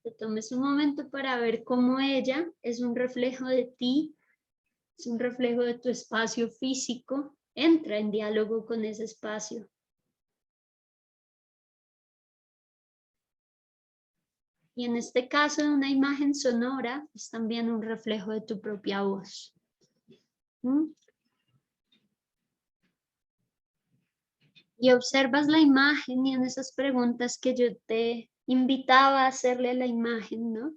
Te tomes un momento para ver cómo ella es un reflejo de ti, es un reflejo de tu espacio físico. Entra en diálogo con ese espacio. Y en este caso, una imagen sonora es también un reflejo de tu propia voz. Y observas la imagen y en esas preguntas que yo te invitaba a hacerle a la imagen, ¿no?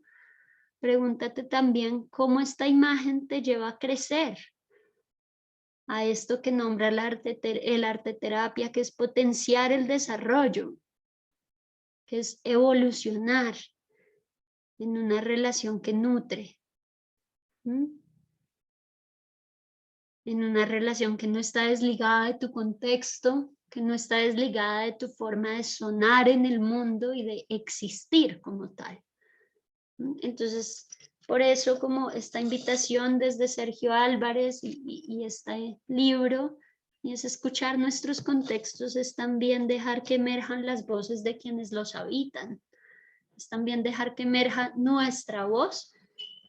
Pregúntate también cómo esta imagen te lleva a crecer, a esto que nombra el arte terapia, que es potenciar el desarrollo, que es evolucionar en una relación que nutre, en una relación que no está desligada de tu contexto, que no está desligada de tu forma de sonar en el mundo y de existir como tal. Entonces, por eso como esta invitación desde Sergio Álvarez y este libro, y es escuchar nuestros contextos, es también dejar que emerjan las voces de quienes los habitan, es también dejar que emerja nuestra voz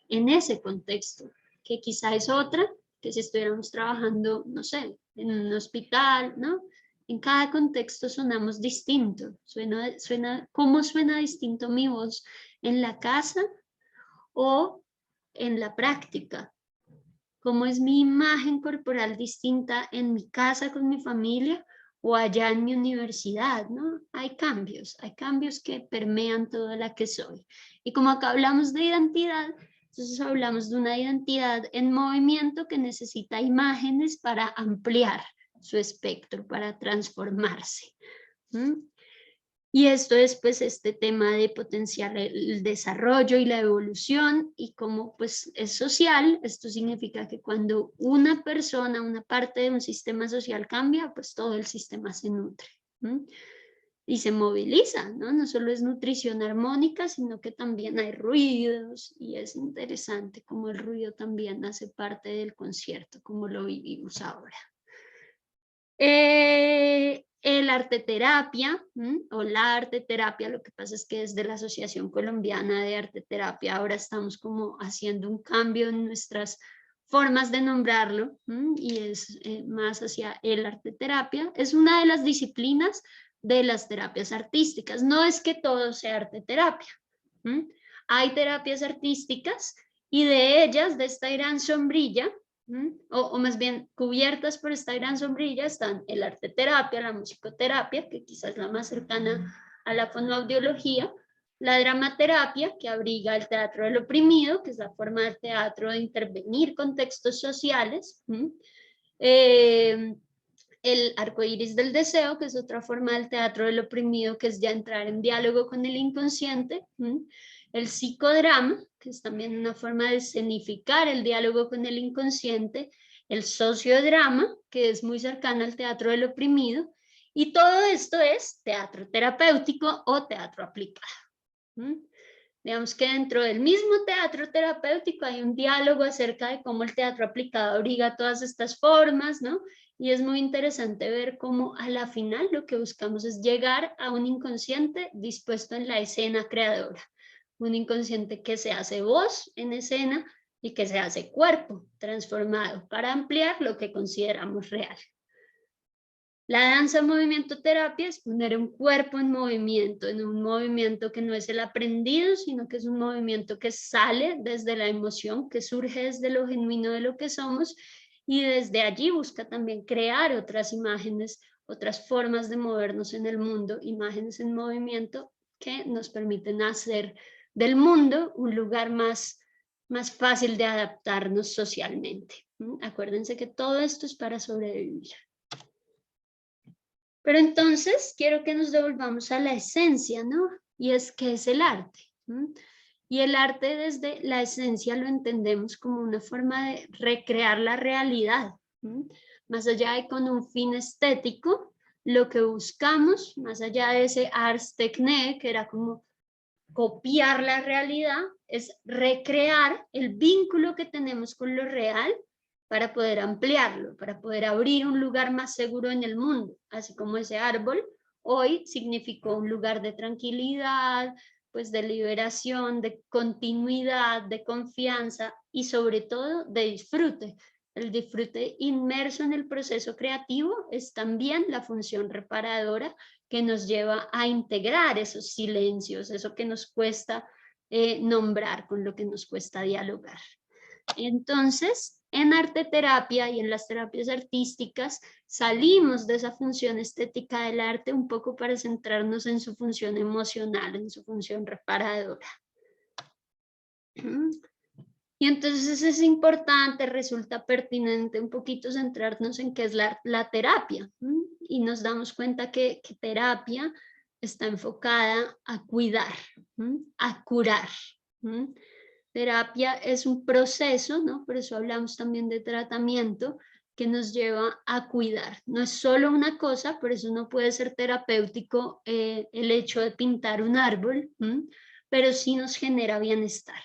en ese contexto, que quizá es otra, que si estuviéramos trabajando, no sé, en un hospital, ¿no? En cada contexto sonamos distinto, ¿cómo suena distinto mi voz en la casa o en la práctica? ¿Cómo es mi imagen corporal distinta en mi casa con mi familia o allá en mi universidad, ¿no? Hay cambios que permean toda la que soy. Y como acá hablamos de identidad, entonces hablamos de una identidad en movimiento que necesita imágenes para ampliar su espectro, para transformarse. Y esto es pues este tema de potenciar el desarrollo y la evolución, y como pues es social, esto significa que cuando una persona, una parte de un sistema social cambia, pues todo el sistema se nutre y se moviliza, ¿no? No solo es nutrición armónica, sino que también hay ruidos, y es interesante cómo el ruido también hace parte del concierto, como lo vivimos ahora. El arte terapia o la arte terapia, lo que pasa es que desde la Asociación Colombiana de Arte Terapia ahora estamos como haciendo un cambio en nuestras formas de nombrarlo y es más hacia el arte terapia. Es una de las disciplinas de las terapias artísticas. No es que todo sea arte terapia. Hay terapias artísticas y de ellas, de esta gran sombrilla, o más bien cubiertas por esta gran sombrilla, están el arte terapia, la musicoterapia, que quizás es la más cercana a la fonoaudiología, la dramaterapia, que abriga el teatro del oprimido, que es la forma del teatro de intervenir contextos sociales, el arco iris del deseo, que es otra forma del teatro del oprimido, que es ya entrar en diálogo con el inconsciente, el psicodrama, que es también una forma de escenificar el diálogo con el inconsciente, el sociodrama, que es muy cercano al teatro del oprimido, Y todo esto es teatro terapéutico o teatro aplicado. Digamos que dentro del mismo teatro terapéutico hay un diálogo acerca de cómo el teatro aplicado abriga todas estas formas, ¿no? Y es muy interesante ver cómo a la final lo que buscamos es llegar a un inconsciente dispuesto en la escena creadora. Un inconsciente que se hace voz en escena y que se hace cuerpo transformado para ampliar lo que consideramos real. La danza movimiento terapia es poner un cuerpo en un movimiento que no es el aprendido, sino que es un movimiento que sale desde la emoción, que surge desde lo genuino de lo que somos, y desde allí busca también crear otras imágenes, otras formas de movernos en el mundo, imágenes en movimiento que nos permiten hacer del mundo un lugar más fácil de adaptarnos socialmente. Acuérdense que todo esto es para sobrevivir. Pero entonces quiero que nos devolvamos a la esencia, ¿no? Y es que es el arte. Y el arte desde la esencia lo entendemos como una forma de recrear la realidad. Más allá de con un fin estético, lo que buscamos, más allá de ese ars techne, que era como copiar la realidad, es recrear el vínculo que tenemos con lo real para poder ampliarlo, para poder abrir un lugar más seguro en el mundo, así como ese árbol hoy significó un lugar de tranquilidad, pues de liberación, de continuidad, de confianza y sobre todo de disfrute. El disfrute inmerso en el proceso creativo es también la función reparadora que nos lleva a integrar esos silencios, eso que nos cuesta nombrar, con lo que nos cuesta dialogar. Entonces, en arte terapia y en las terapias artísticas salimos de esa función estética del arte un poco para centrarnos en su función emocional, en su función reparadora. Y entonces es importante, resulta pertinente un poquito centrarnos en qué es la terapia. Y nos damos cuenta que terapia está enfocada a cuidar, a curar. Terapia es un proceso, ¿no? Por eso hablamos también de tratamiento, que nos lleva a cuidar. No es solo una cosa, por eso no puede ser terapéutico el hecho de pintar un árbol, pero sí nos genera bienestar.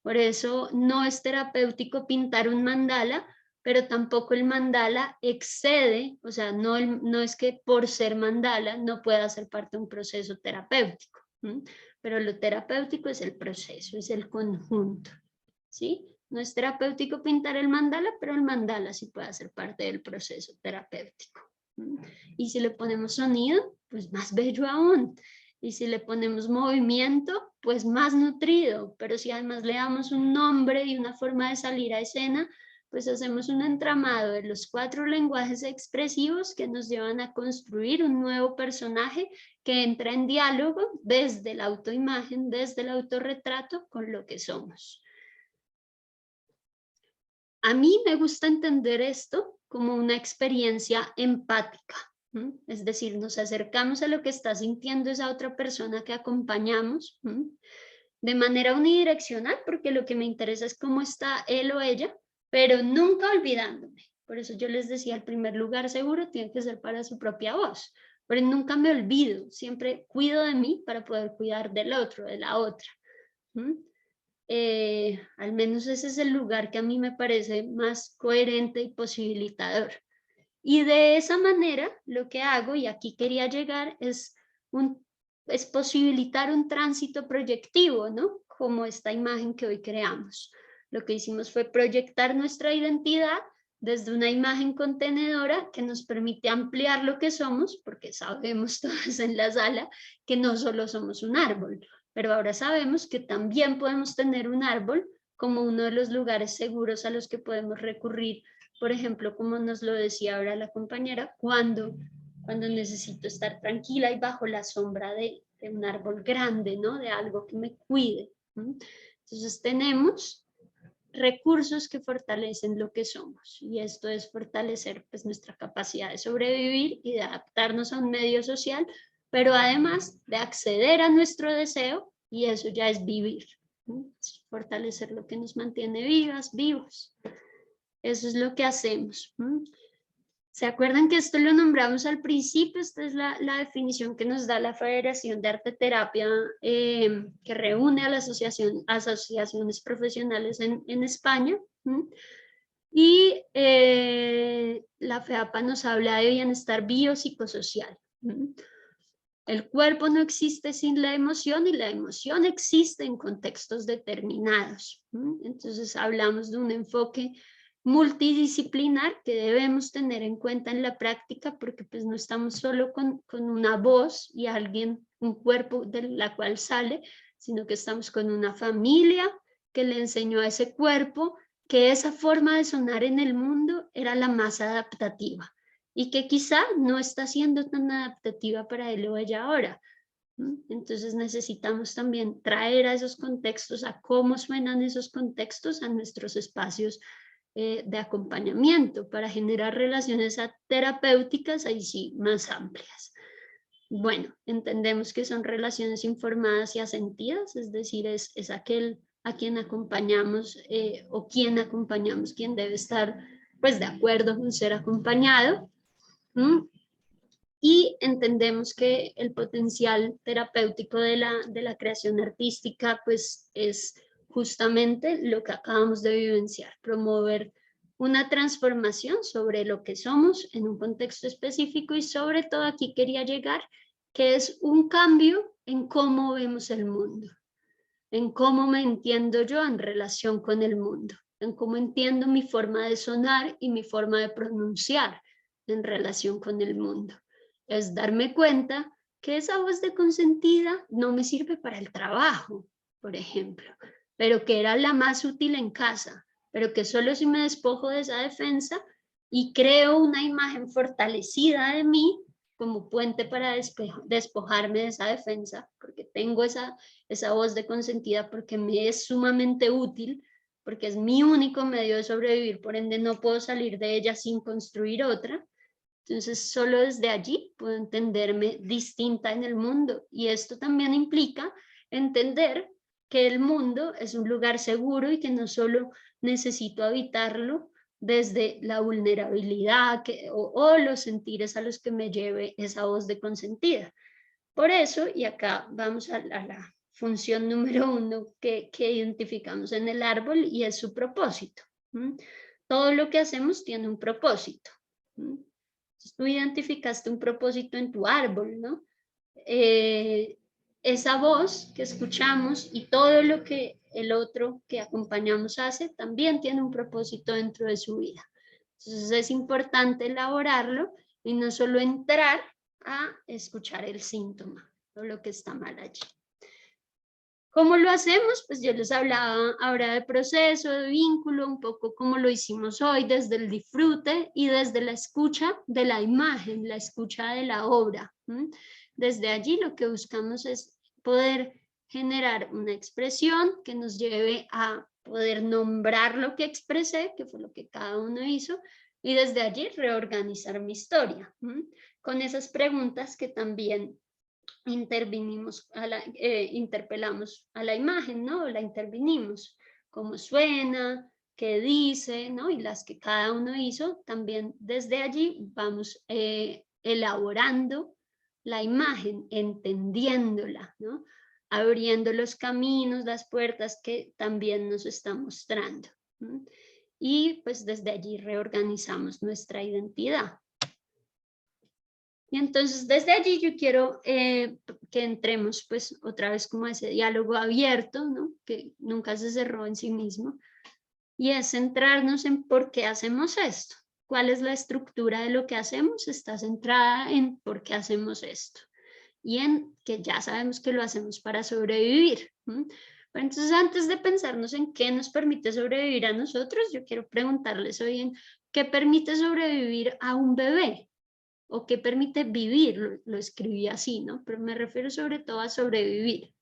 Por eso no es terapéutico pintar un mandala, pero tampoco el mandala excede, o sea, no es que por ser mandala no pueda ser parte de un proceso terapéutico. Pero lo terapéutico es el proceso, es el conjunto, ¿sí? No es terapéutico pintar el mandala, pero el mandala sí puede ser parte del proceso terapéutico. Y si le ponemos sonido, pues más bello aún. Y si le ponemos movimiento, pues más nutrido. Pero si además le damos un nombre y una forma de salir a escena, pues hacemos un entramado de los 4 lenguajes expresivos que nos llevan a construir un nuevo personaje que entra en diálogo desde la autoimagen, desde el autorretrato con lo que somos. A mí me gusta entender esto como una experiencia empática, es decir, nos acercamos a lo que está sintiendo esa otra persona que acompañamos de manera unidireccional, porque lo que me interesa es cómo está él o ella, pero nunca olvidándome. Por eso yo les decía, el primer lugar seguro tiene que ser para su propia voz, pero nunca me olvido, siempre cuido de mí para poder cuidar del otro, de la otra. Al menos ese es el lugar que a mí me parece más coherente y posibilitador. Y de esa manera lo que hago, y aquí quería llegar, es posibilitar un tránsito proyectivo, ¿no? Como esta imagen que hoy creamos. Lo que hicimos fue proyectar nuestra identidad desde una imagen contenedora que nos permite ampliar lo que somos, porque sabemos todos en la sala que no solo somos un árbol, pero ahora sabemos que también podemos tener un árbol como uno de los lugares seguros a los que podemos recurrir, por ejemplo, como nos lo decía ahora la compañera, cuando necesito estar tranquila y bajo la sombra de un árbol grande, ¿no? De algo que me cuide. Entonces tenemos recursos que fortalecen lo que somos, y esto es fortalecer pues nuestra capacidad de sobrevivir y de adaptarnos a un medio social, pero además de acceder a nuestro deseo, y eso ya es vivir, es fortalecer lo que nos mantiene vivas, vivos. Eso es lo que hacemos. ¿Se acuerdan que esto lo nombramos al principio? Esta es la definición que nos da la Federación de Arteterapia, que reúne a las asociaciones profesionales en España. Y la FEAPA nos habla de bienestar biopsicosocial. El cuerpo no existe sin la emoción y la emoción existe en contextos determinados. Entonces hablamos de un enfoque multidisciplinar que debemos tener en cuenta en la práctica, porque pues no estamos solo con una voz y alguien, un cuerpo de la cual sale, sino que estamos con una familia que le enseñó a ese cuerpo que esa forma de sonar en el mundo era la más adaptativa y que quizá no está siendo tan adaptativa para él o ella ahora. Entonces necesitamos también traer a esos contextos, a cómo suenan esos contextos a nuestros espacios de acompañamiento para generar relaciones terapéuticas ahí sí más amplias. Bueno, entendemos que son relaciones informadas y asentidas, es decir, es aquel a quien acompañamos o quien acompañamos, quien debe estar pues de acuerdo con ser acompañado. Y entendemos que el potencial terapéutico de la creación artística pues es justamente lo que acabamos de vivenciar, promover una transformación sobre lo que somos en un contexto específico y sobre todo aquí quería llegar, que es un cambio en cómo vemos el mundo, en cómo me entiendo yo en relación con el mundo, en cómo entiendo mi forma de sonar y mi forma de pronunciar en relación con el mundo. Es darme cuenta que esa voz de consentida no me sirve para el trabajo, por ejemplo, pero que era la más útil en casa, pero que solo si me despojo de esa defensa y creo una imagen fortalecida de mí como puente para despojarme de esa defensa, porque tengo esa voz de consentida, porque me es sumamente útil, porque es mi único medio de sobrevivir, por ende no puedo salir de ella sin construir otra. Entonces, solo desde allí puedo entenderme distinta en el mundo. Y esto también implica entender que el mundo es un lugar seguro y que no solo necesito habitarlo desde la vulnerabilidad o los sentires a los que me lleve esa voz de consentida. Por eso, y acá vamos a la función número 1 que identificamos en el árbol y es su propósito. Todo lo que hacemos tiene un propósito. Tú identificaste un propósito en tu árbol, ¿no? Esa voz que escuchamos y todo lo que el otro que acompañamos hace también tiene un propósito dentro de su vida. Entonces es importante elaborarlo y no solo entrar a escuchar el síntoma o lo que está mal allí. ¿Cómo lo hacemos? Pues yo les hablaba ahora de proceso, de vínculo, un poco como lo hicimos hoy, desde el disfrute y desde la escucha de la imagen, la escucha de la obra. Desde allí lo que buscamos es poder generar una expresión que nos lleve a poder nombrar lo que expresé, que fue lo que cada uno hizo, y desde allí reorganizar mi historia, con esas preguntas que también interpelamos a la imagen, ¿no? La intervinimos, cómo suena, qué dice, ¿no? Y las que cada uno hizo, también desde allí vamos elaborando la imagen, entendiéndola, ¿no? Abriendo los caminos, las puertas que también nos está mostrando. Y pues desde allí reorganizamos nuestra identidad. Y entonces desde allí yo quiero que entremos pues otra vez como a ese diálogo abierto, ¿no? Que nunca se cerró en sí mismo, y es centrarnos en por qué hacemos esto. ¿Cuál es la estructura de lo que hacemos? Está centrada en por qué hacemos esto y en que ya sabemos que lo hacemos para sobrevivir. Pero entonces antes de pensarnos en qué nos permite sobrevivir a nosotros, yo quiero preguntarles hoy en qué permite sobrevivir a un bebé. O qué permite vivir, lo escribí así, ¿no? Pero me refiero sobre todo a sobrevivir.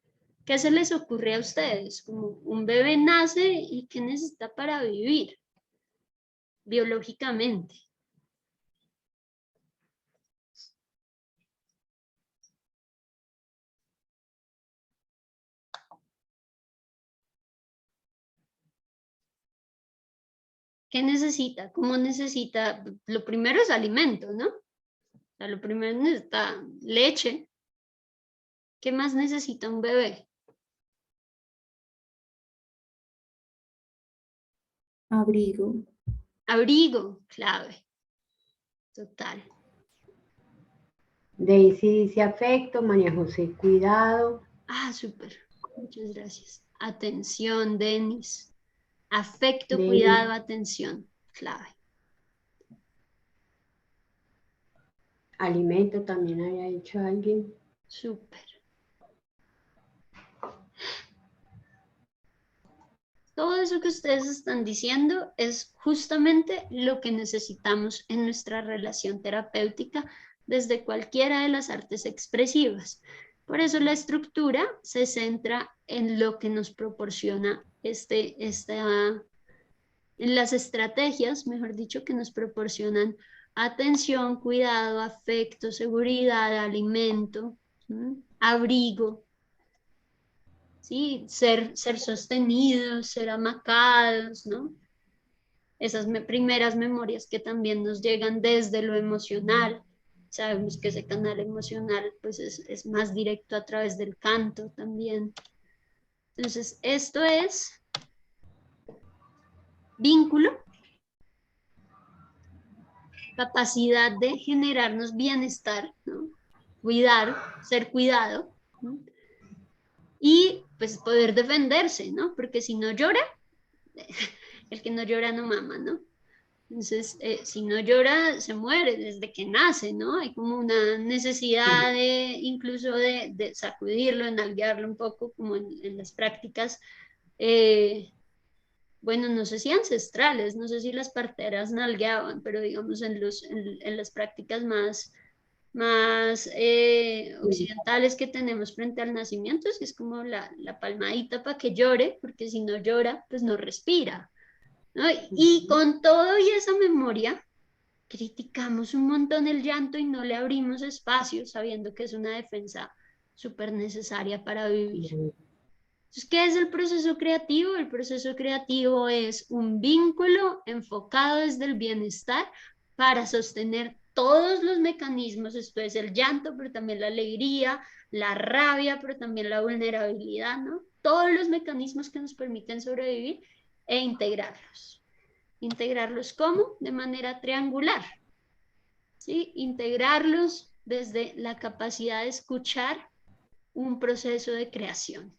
¿Qué se les ocurre a ustedes? Como un bebé nace y ¿qué necesita para vivir biológicamente? ¿Qué necesita? ¿Cómo necesita? Lo primero es alimento, ¿no? O sea, lo primero necesita leche. ¿Qué más necesita un bebé?
Abrigo.
Abrigo, clave. Total.
Daisy dice afecto, María José, cuidado.
Ah, súper. Muchas gracias. Atención, Denis. Afecto,
Denis.
cuidado, atención. Clave.
Alimento también había dicho alguien.
Súper. Todo eso que ustedes están diciendo es justamente lo que necesitamos en nuestra relación terapéutica desde cualquiera de las artes expresivas. Por eso la estructura se centra en lo que nos proporciona en las estrategias, mejor dicho, que nos proporcionan atención, cuidado, afecto, seguridad, alimento, abrigo. ¿Sí? Ser sostenidos, ser amacados, ¿no? Esas primeras memorias que también nos llegan desde lo emocional. Sabemos que ese canal emocional pues es más directo a través del canto también. Entonces, esto es vínculo, capacidad de generarnos bienestar, ¿no? Cuidar, ser cuidado, ¿no? Y pues poder defenderse, ¿no? Porque si no llora, el que no llora no mama, ¿no? Entonces, si no llora, se muere desde que nace, ¿no? Hay como una necesidad de, incluso de sacudirlo, nalguearlo un poco, como en las prácticas, bueno, no sé si ancestrales, no sé si las parteras nalgueaban, pero digamos en las prácticas más occidentales que tenemos frente al nacimiento, es como la palmadita para que llore, porque si no llora, pues no respira, ¿no? Y con todo y esa memoria, criticamos un montón el llanto y no le abrimos espacio, sabiendo que es una defensa súper necesaria para vivir. Entonces, ¿qué es el proceso creativo? El proceso creativo es un vínculo enfocado desde el bienestar para sostener todos los mecanismos, esto es el llanto, pero también la alegría, la rabia, pero también la vulnerabilidad, ¿no? Todos los mecanismos que nos permiten sobrevivir e integrarlos. ¿Integrarlos cómo? De manera triangular, ¿sí? Integrarlos desde la capacidad de escuchar un proceso de creación.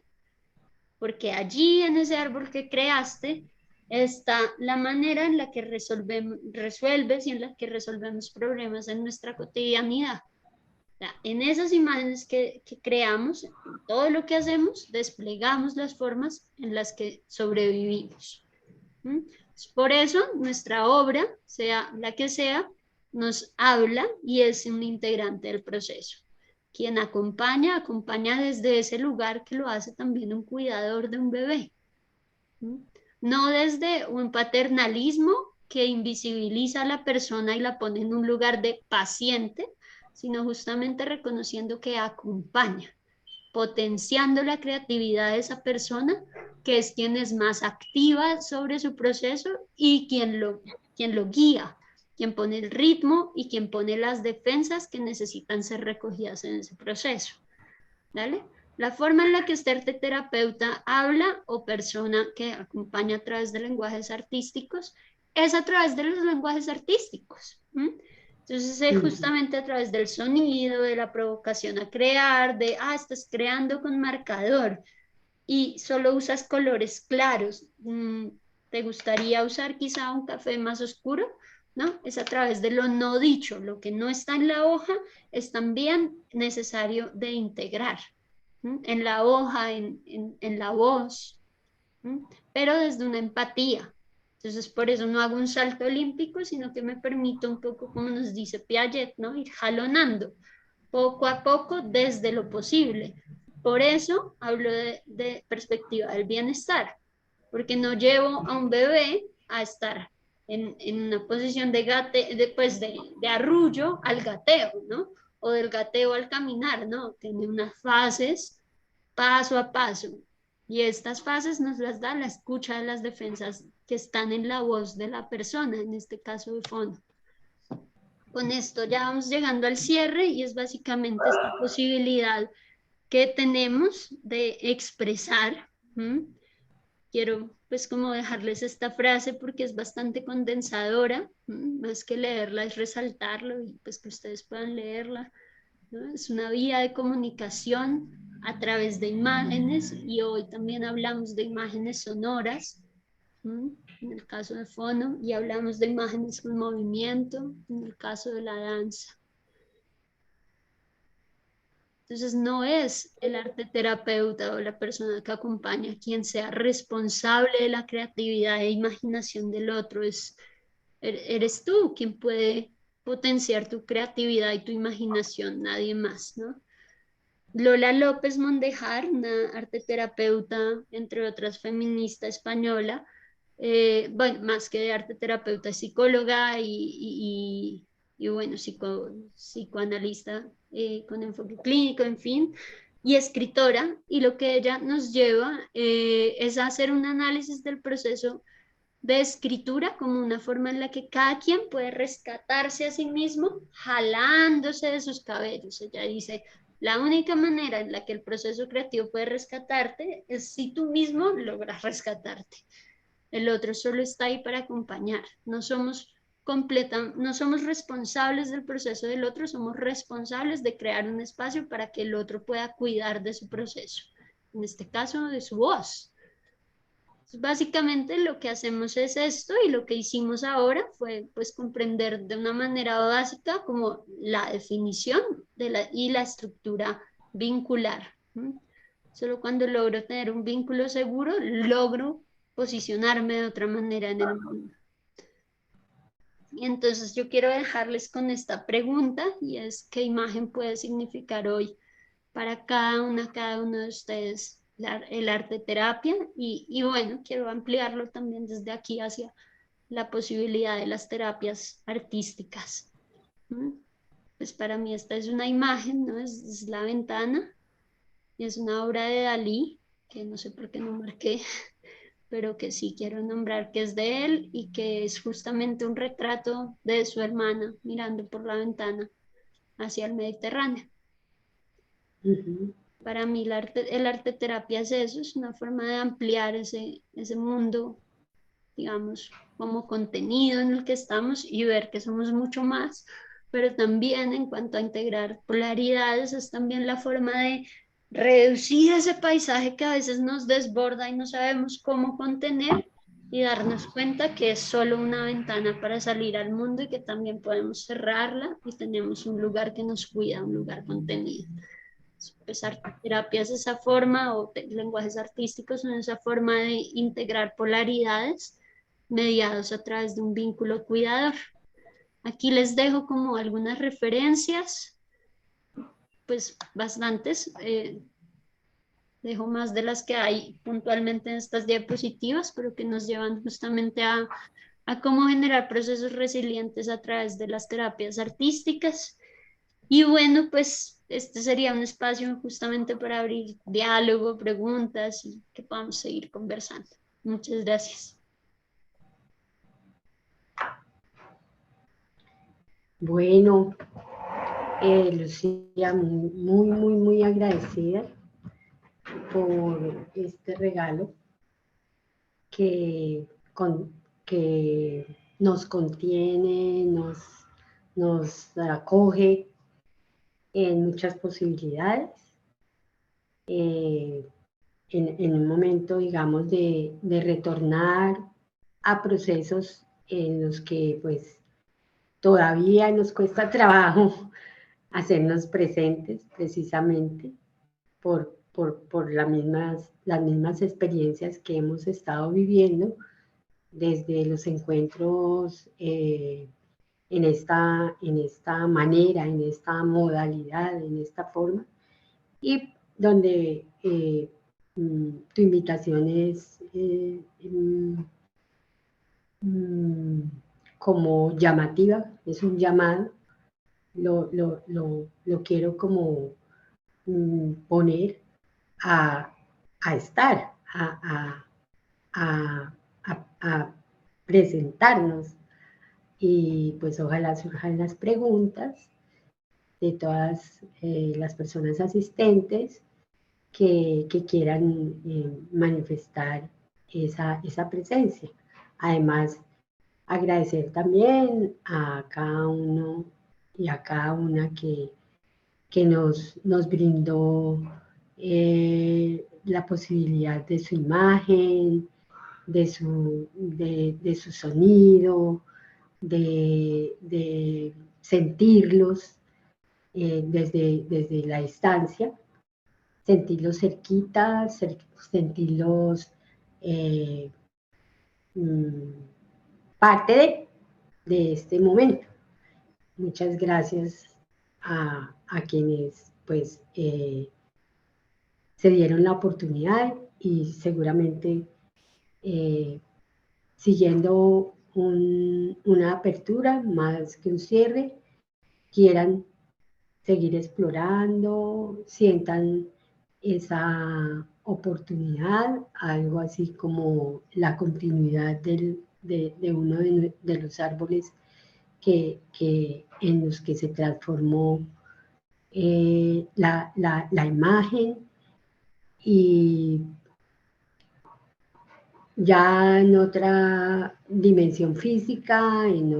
Porque allí en ese árbol que creaste está la manera en la que resuelves y en la que resolvemos problemas en nuestra cotidianidad. O sea, en esas imágenes que creamos, en todo lo que hacemos, desplegamos las formas en las que sobrevivimos. Por eso nuestra obra, sea la que sea, nos habla y es un integrante del proceso. Quien acompaña, acompaña desde ese lugar que lo hace también un cuidador de un bebé. No desde un paternalismo que invisibiliza a la persona y la pone en un lugar de paciente, sino justamente reconociendo que acompaña, potenciando la creatividad de esa persona, que es quien es más activa sobre su proceso y quien lo guía, quien pone el ritmo y quien pone las defensas que necesitan ser recogidas en ese proceso. ¿Vale? La forma en la que este arteterapeuta habla o persona que acompaña a través de lenguajes artísticos es a través de los lenguajes artísticos. Entonces es justamente a través del sonido, de la provocación a crear, de, estás creando con marcador y solo usas colores claros. ¿Te gustaría usar quizá un café más oscuro? ¿No? Es a través de lo no dicho, lo que no está en la hoja es también necesario de integrar en la hoja, en la voz, pero desde una empatía. Entonces, por eso no hago un salto olímpico, sino que me permito un poco, como nos dice Piaget, ¿no? Ir jalonando poco a poco desde lo posible. Por eso hablo de perspectiva del bienestar, porque no llevo a un bebé a estar en una posición de arrullo al gateo, ¿no? O del gateo al caminar, ¿no? Tiene unas fases paso a paso. Y estas fases nos las da la escucha de las defensas que están en la voz de la persona, en este caso de fondo. Con esto ya vamos llegando al cierre y es básicamente esta posibilidad que tenemos de expresar. Quiero pues como dejarles esta frase porque es bastante condensadora, más que leerla es resaltarlo y pues que ustedes puedan leerla, ¿no? Es una vía de comunicación a través de imágenes y hoy también hablamos de imágenes sonoras, en el caso de fono, y hablamos de imágenes con movimiento, en el caso de la danza. Entonces no es el arte terapeuta o la persona que acompaña quien sea responsable de la creatividad e imaginación del otro, eres tú quien puede potenciar tu creatividad y tu imaginación, nadie más, ¿no? Lola López Mondejar, una arte terapeuta, entre otras feminista española, bueno, más que de arte terapeuta, es psicóloga y bueno, psicoanalista con enfoque clínico, en fin, y escritora, y lo que ella nos lleva es a hacer un análisis del proceso de escritura como una forma en la que cada quien puede rescatarse a sí mismo jalándose de sus cabellos. Ella dice, la única manera en la que el proceso creativo puede rescatarte es si tú mismo logras rescatarte. El otro solo está ahí para acompañar. No somos responsables del proceso del otro, somos responsables de crear un espacio para que el otro pueda cuidar de su proceso, en este caso de su voz. Básicamente lo que hacemos es esto y lo que hicimos ahora fue pues comprender de una manera básica como la definición y la estructura vincular. Solo cuando logro tener un vínculo seguro, logro posicionarme de otra manera en el mundo. Y entonces yo quiero dejarles con esta pregunta y es ¿qué imagen puede significar hoy para cada uno de ustedes el arte terapia? Y bueno, quiero ampliarlo también desde aquí hacia la posibilidad de las terapias artísticas. Pues para mí esta es una imagen, ¿no? Es la ventana y es una obra de Dalí, que no sé por qué no marqué, pero que sí quiero nombrar que es de él y que es justamente un retrato de su hermana mirando por la ventana hacia el Mediterráneo. Para mí el arte terapia es eso, es una forma de ampliar ese mundo, digamos, como contenido en el que estamos y ver que somos mucho más, pero también en cuanto a integrar polaridades es también la forma de reducir ese paisaje que a veces nos desborda y no sabemos cómo contener y darnos cuenta que es solo una ventana para salir al mundo y que también podemos cerrarla y tenemos un lugar que nos cuida, un lugar contenido. Pues arte terapia es esa forma, o lenguajes artísticos son esa forma de integrar polaridades mediados a través de un vínculo cuidador. Aquí les dejo como algunas referencias, pues bastantes, dejo más de las que hay puntualmente en estas diapositivas, pero que nos llevan justamente a cómo generar procesos resilientes a través de las terapias artísticas. Y bueno, pues este sería un espacio justamente para abrir diálogo, preguntas y que podamos seguir conversando. Muchas gracias.
Bueno, Lucía, muy agradecida por este regalo que nos contiene, nos acoge en muchas posibilidades. En un momento, digamos, de retornar a procesos en los que pues todavía nos cuesta trabajo hacernos presentes precisamente por las mismas experiencias que hemos estado viviendo desde los encuentros en esta manera, en esta modalidad, en esta forma, y donde tu invitación es como llamativa, es un llamado, lo quiero como poner a estar, a a presentarnos y pues ojalá surjan las preguntas de todas las personas asistentes que quieran manifestar esa presencia. Además, agradecer también a cada uno y a cada una que nos brindó la posibilidad de su imagen, de su sonido, de sentirlos desde la distancia, sentirlos cerquita, sentirlos parte de este momento. Muchas gracias a quienes pues se dieron la oportunidad y seguramente siguiendo una apertura más que un cierre, quieran seguir explorando, sientan esa oportunidad, algo así como la continuidad de uno de los árboles en los que se transformó la imagen, y ya en otra dimensión física, en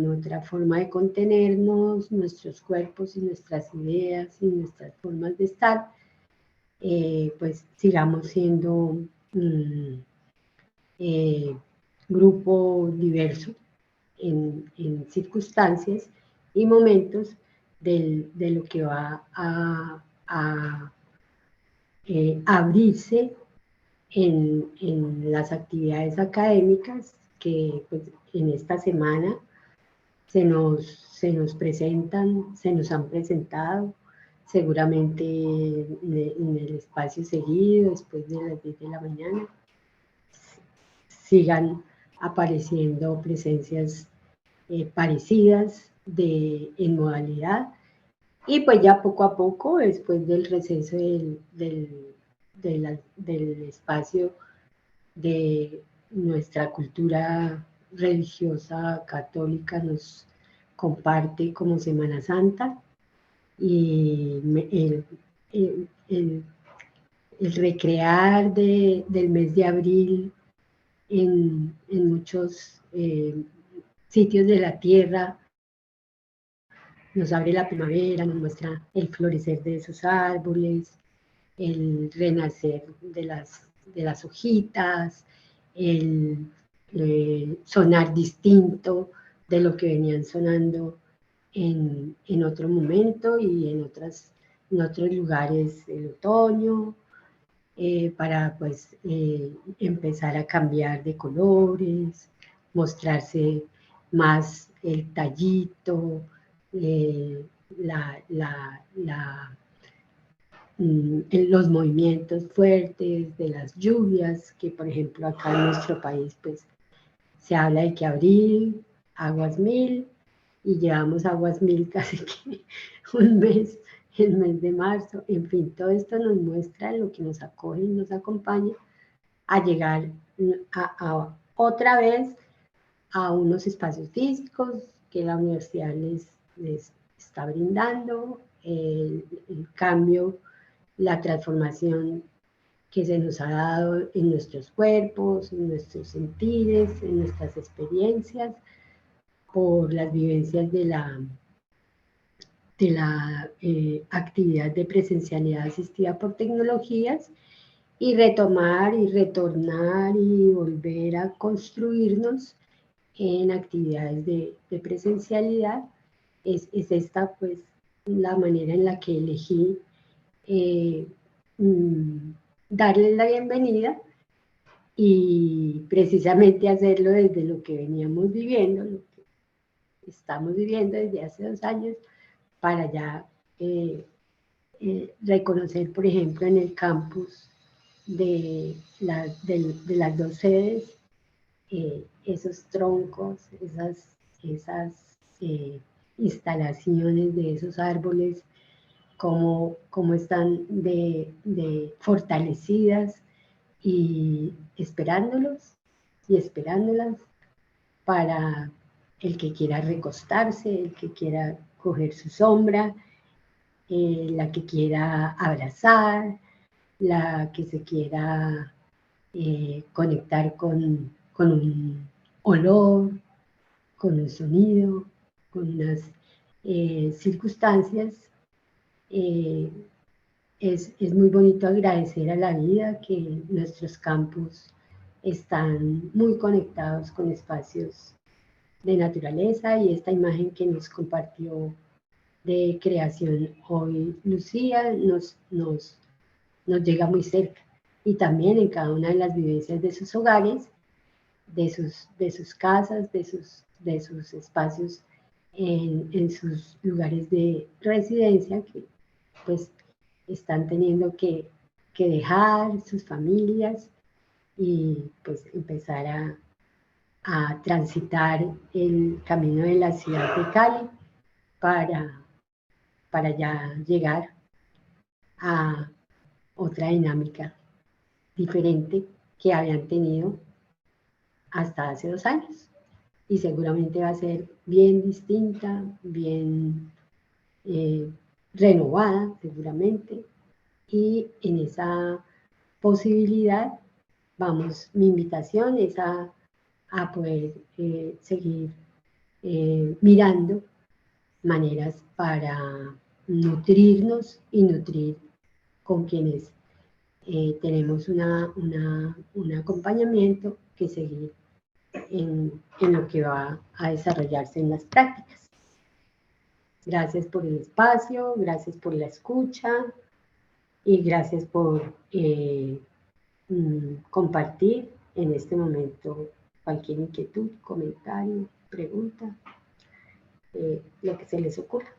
otra forma de contenernos, nuestros cuerpos y nuestras ideas y nuestras formas de estar, pues sigamos siendo grupo diverso en circunstancias y momentos de lo que va a abrirse en las actividades académicas que pues, en esta semana se nos presentan, se nos han presentado, seguramente en el espacio seguido, después de las 10 de la mañana, sigan apareciendo presencias parecidas en modalidad, y pues ya poco a poco, después del receso del espacio de nuestra cultura religiosa católica, nos comparte como Semana Santa, y el recrear del mes de abril en muchos sitios de la tierra nos abre la primavera, nos muestra el florecer de esos árboles, el renacer de las hojitas, el sonar distinto de lo que venían sonando en otro momento y en otros lugares del otoño, para pues empezar a cambiar de colores, mostrarse más el tallito, los movimientos fuertes de las lluvias, que por ejemplo acá en nuestro país pues se habla de que abril, aguas mil, y llevamos aguas mil casi que un mes, el mes de marzo. En fin, todo esto nos muestra lo que nos acoge y nos acompaña a llegar a otra vez a unos espacios físicos que la universidad les está brindando, el cambio, la transformación que se nos ha dado en nuestros cuerpos, en nuestros sentires, en nuestras experiencias, por las vivencias de la actividad de presencialidad asistida por tecnologías, y retomar y retornar y volver a construirnos en actividades de presencialidad. Es esta pues la manera en la que elegí darles la bienvenida, y precisamente hacerlo desde lo que veníamos viviendo, lo que estamos viviendo desde hace 2 años, para ya reconocer, por ejemplo, en el campus de las 2 sedes, esos troncos, esas instalaciones de esos árboles, cómo están de fortalecidas y esperándolos y esperándolas para el que quiera recostarse, el que quiera coger su sombra, la que quiera abrazar, la que se quiera conectar con un olor, con un sonido, con unas circunstancias. Es muy bonito agradecer a la vida que nuestros campus están muy conectados con espacios de naturaleza, y esta imagen que nos compartió de creación hoy Lucía nos llega muy cerca, y también en cada una de las vivencias de sus hogares, de sus casas, de sus espacios en sus lugares de residencia, que pues están teniendo que dejar sus familias y pues empezar a transitar el camino de la ciudad de Cali para ya llegar a otra dinámica diferente que habían tenido hasta hace 2 años. Y seguramente va a ser bien distinta, bien renovada seguramente. Y en esa posibilidad, vamos, mi invitación es a poder seguir mirando maneras para nutrirnos y nutrir con quienes tenemos un acompañamiento que seguir en lo que va a desarrollarse en las prácticas. Gracias por el espacio, gracias por la escucha y gracias por compartir en este momento cualquier inquietud, comentario, pregunta, lo que se les ocurra.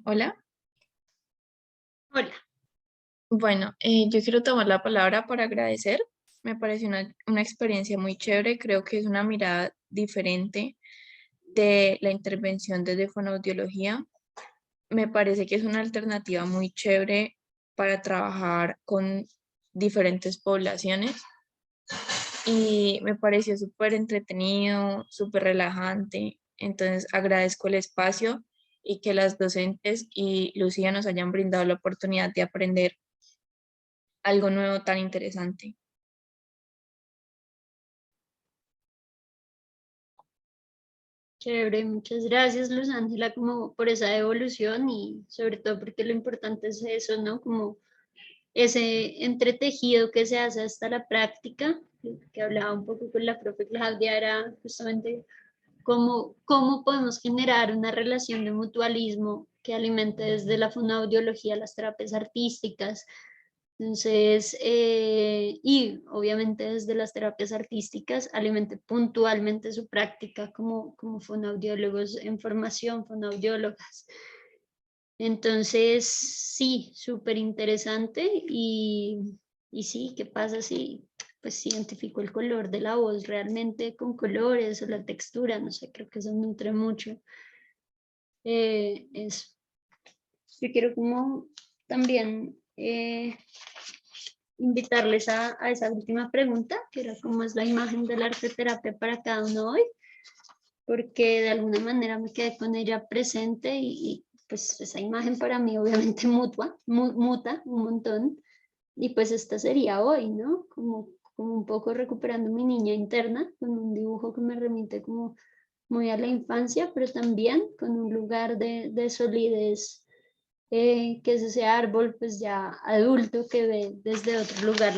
Hola.
Hola.
Bueno, yo quiero tomar la palabra para agradecer. Me pareció una experiencia muy chévere. Creo que es una mirada diferente de la intervención desde fonoaudiología. Me parece que es una alternativa muy chévere para trabajar con diferentes poblaciones y me pareció súper entretenido, súper relajante. Entonces agradezco el espacio y que las docentes y Lucía nos hayan brindado la oportunidad de aprender algo nuevo tan interesante.
Chévere, muchas gracias, Luz Ángela, como por esa evolución y sobre todo porque lo importante es eso, ¿no? Como ese entretejido que se hace hasta la práctica, que hablaba un poco con la profe Claudia, era justamente cómo podemos generar una relación de mutualismo que alimente desde la fonoaudiología las terapias artísticas. Entonces, y obviamente desde las terapias artísticas, alimente puntualmente su práctica como fonoaudiólogos en formación, fonoaudiólogas. Entonces, sí, súper interesante y sí, ¿qué pasa si pues identifico el color de la voz realmente con colores o la textura? No sé, creo que eso nutre mucho. Eso. Yo quiero como también invitarles a esa última pregunta, que era cómo es la imagen de la arte terapia para cada uno hoy, porque de alguna manera me quedé con ella presente y pues esa imagen para mí obviamente muta un montón, y pues esta sería hoy, ¿no? Como un poco recuperando mi niña interna, con un dibujo que me remite como muy a la infancia, pero también con un lugar de solidez, que es ese árbol pues ya adulto que ve desde otro lugar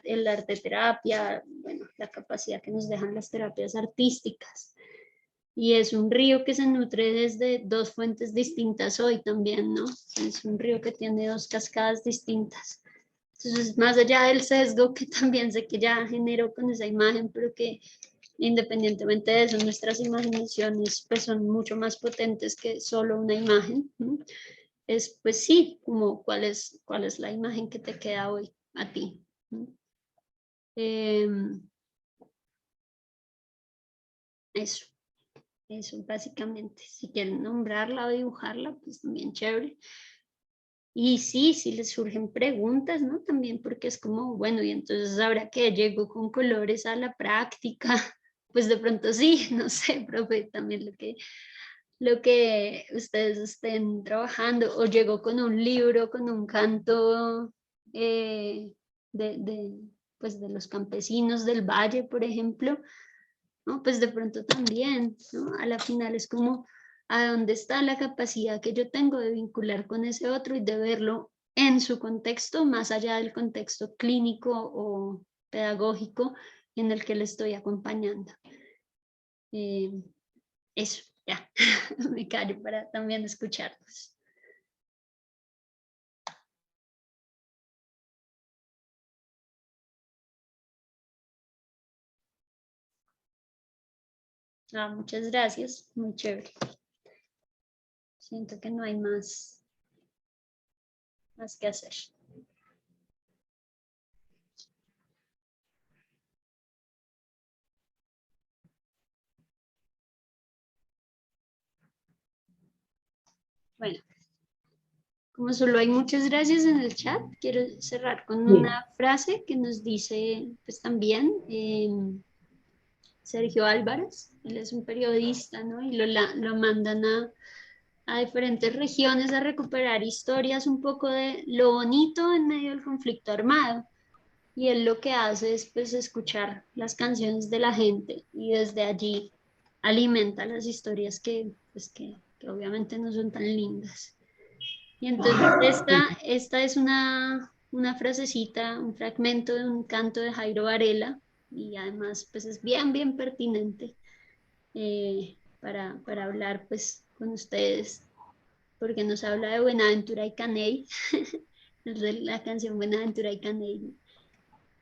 el arte terapia, bueno, la capacidad que nos dejan las terapias artísticas. Y es un río que se nutre desde 2 fuentes distintas hoy también, ¿no? Es un río que tiene 2 cascadas distintas. Entonces, más allá del sesgo que también sé que ya generó con esa imagen, pero que Independientemente de eso, nuestras imaginaciones pues son mucho más potentes que solo una imagen. Es pues sí, como cuál es la imagen que te queda hoy a ti. Eso. Eso básicamente, si quieren nombrarla o dibujarla, pues también chévere. Y sí, si les surgen preguntas, ¿no? También porque es como, bueno, y entonces ahora que llego con colores a la práctica, pues de pronto sí, no sé, profe, también lo que ustedes estén trabajando, o llego con un libro, con un canto pues de los campesinos del valle, por ejemplo, ¿no? Pues de pronto también, ¿no? A la final es como a dónde está la capacidad que yo tengo de vincular con ese otro y de verlo en su contexto, más allá del contexto clínico o pedagógico en el que le estoy acompañando. Eso, ya, me callo para también escucharlos. Muchas gracias, muy chévere. Siento que no hay más que hacer. Bueno, como solo hay muchas gracias en el chat, quiero cerrar con una frase que nos dice, pues también, Sergio Álvarez. Él es un periodista, ¿no? Y lo mandan a diferentes regiones a recuperar historias un poco de lo bonito en medio del conflicto armado. Y él lo que hace es, pues, escuchar las canciones de la gente y desde allí alimenta las historias pues, que obviamente no son tan lindas. Y entonces esta es una frasecita, un fragmento de un canto de Jairo Varela, y además pues es bien, bien pertinente para hablar pues con ustedes, porque nos habla de Buenaventura y Caney, de la canción Buenaventura y Caney.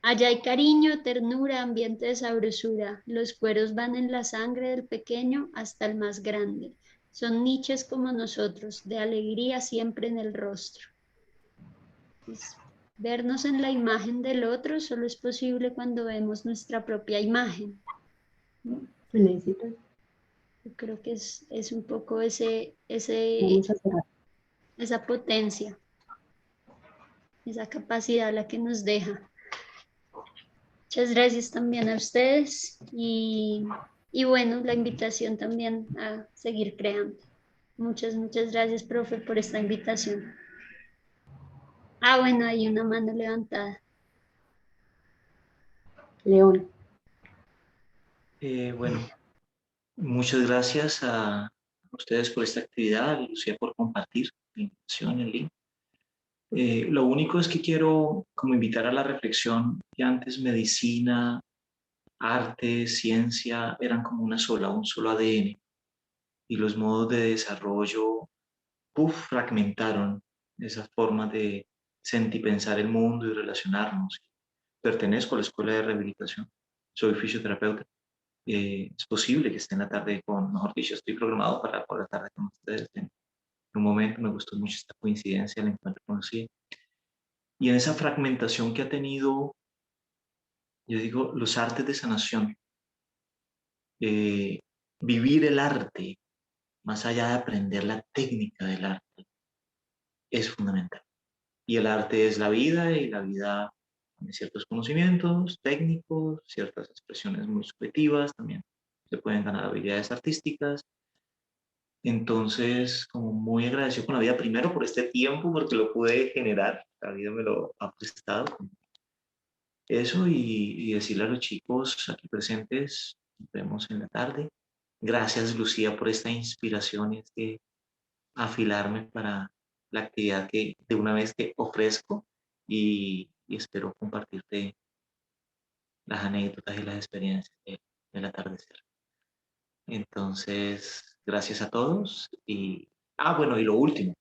Allá hay cariño, ternura, ambiente de sabrosura. Los cueros van en la sangre del pequeño hasta el más grande. Son niches como nosotros, de alegría siempre en el rostro. Pues, vernos en la imagen del otro solo es posible cuando vemos nuestra propia imagen. Yo creo que es un poco esa potencia, esa capacidad la que nos deja. Muchas gracias también a ustedes y bueno, la invitación también a seguir creando. Muchas gracias, profe, por esta invitación. Bueno, hay una mano levantada.
León.
Bueno, muchas gracias a ustedes por esta actividad, a Lucía por compartir la invitación, el link. Lo único es que quiero como invitar a la reflexión que antes medicina, arte, ciencia eran como una sola, un solo ADN, y los modos de desarrollo fragmentaron esas formas de sentir, pensar el mundo y relacionarnos. Pertenezco a la escuela de rehabilitación, soy fisioterapeuta. Es posible que esté en la tarde mejor dicho, estoy programado para por la tarde con ustedes. En un momento me gustó mucho esta coincidencia, el encuentro con Lucía. Y en esa fragmentación que ha tenido, yo digo, los artes de sanación, vivir el arte, más allá de aprender la técnica del arte, es fundamental. Y el arte es la vida, y la vida tiene ciertos conocimientos técnicos, ciertas expresiones muy subjetivas, también se pueden ganar habilidades artísticas. Entonces, como muy agradecido con la vida, primero por este tiempo, porque lo pude generar, la vida me lo ha prestado. Eso y decirle a los chicos aquí presentes, nos vemos en la tarde. Gracias, Lucía, por esta inspiración y este afilarme para la actividad que de una vez te ofrezco y espero compartirte las anécdotas y las experiencias del atardecer. Entonces, gracias a todos y, bueno, y lo último,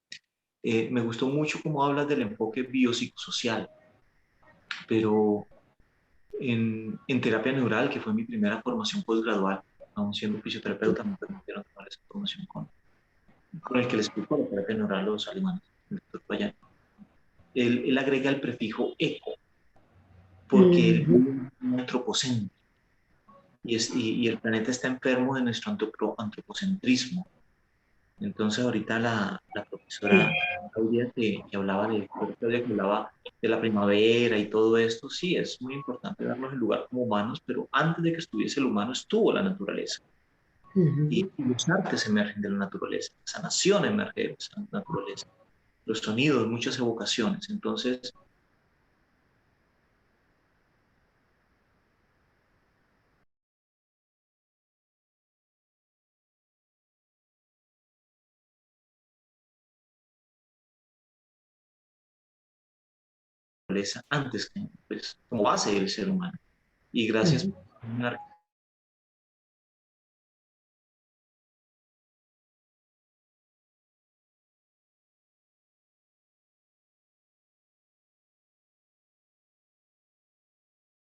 me gustó mucho cómo hablas del enfoque biopsicosocial, pero en terapia neural, que fue mi primera formación postgradual, aún siendo fisioterapeuta, me permitieron tomar esa formación con el que le explicó la terapia neural a los alemanes, el doctor Payán. Él agrega el prefijo eco, porque él es un antropocentro y el planeta está enfermo de nuestro antropocentrismo. Entonces ahorita la profesora Claudia que hablaba de la primavera y todo esto, sí, es muy importante darnos el lugar como humanos, pero antes de que estuviese el humano estuvo la naturaleza. Y los artes emergen de la naturaleza, la sanación emerge de esa naturaleza, los sonidos, muchas evocaciones. Entonces, antes que pues, como base del ser humano. Y gracias por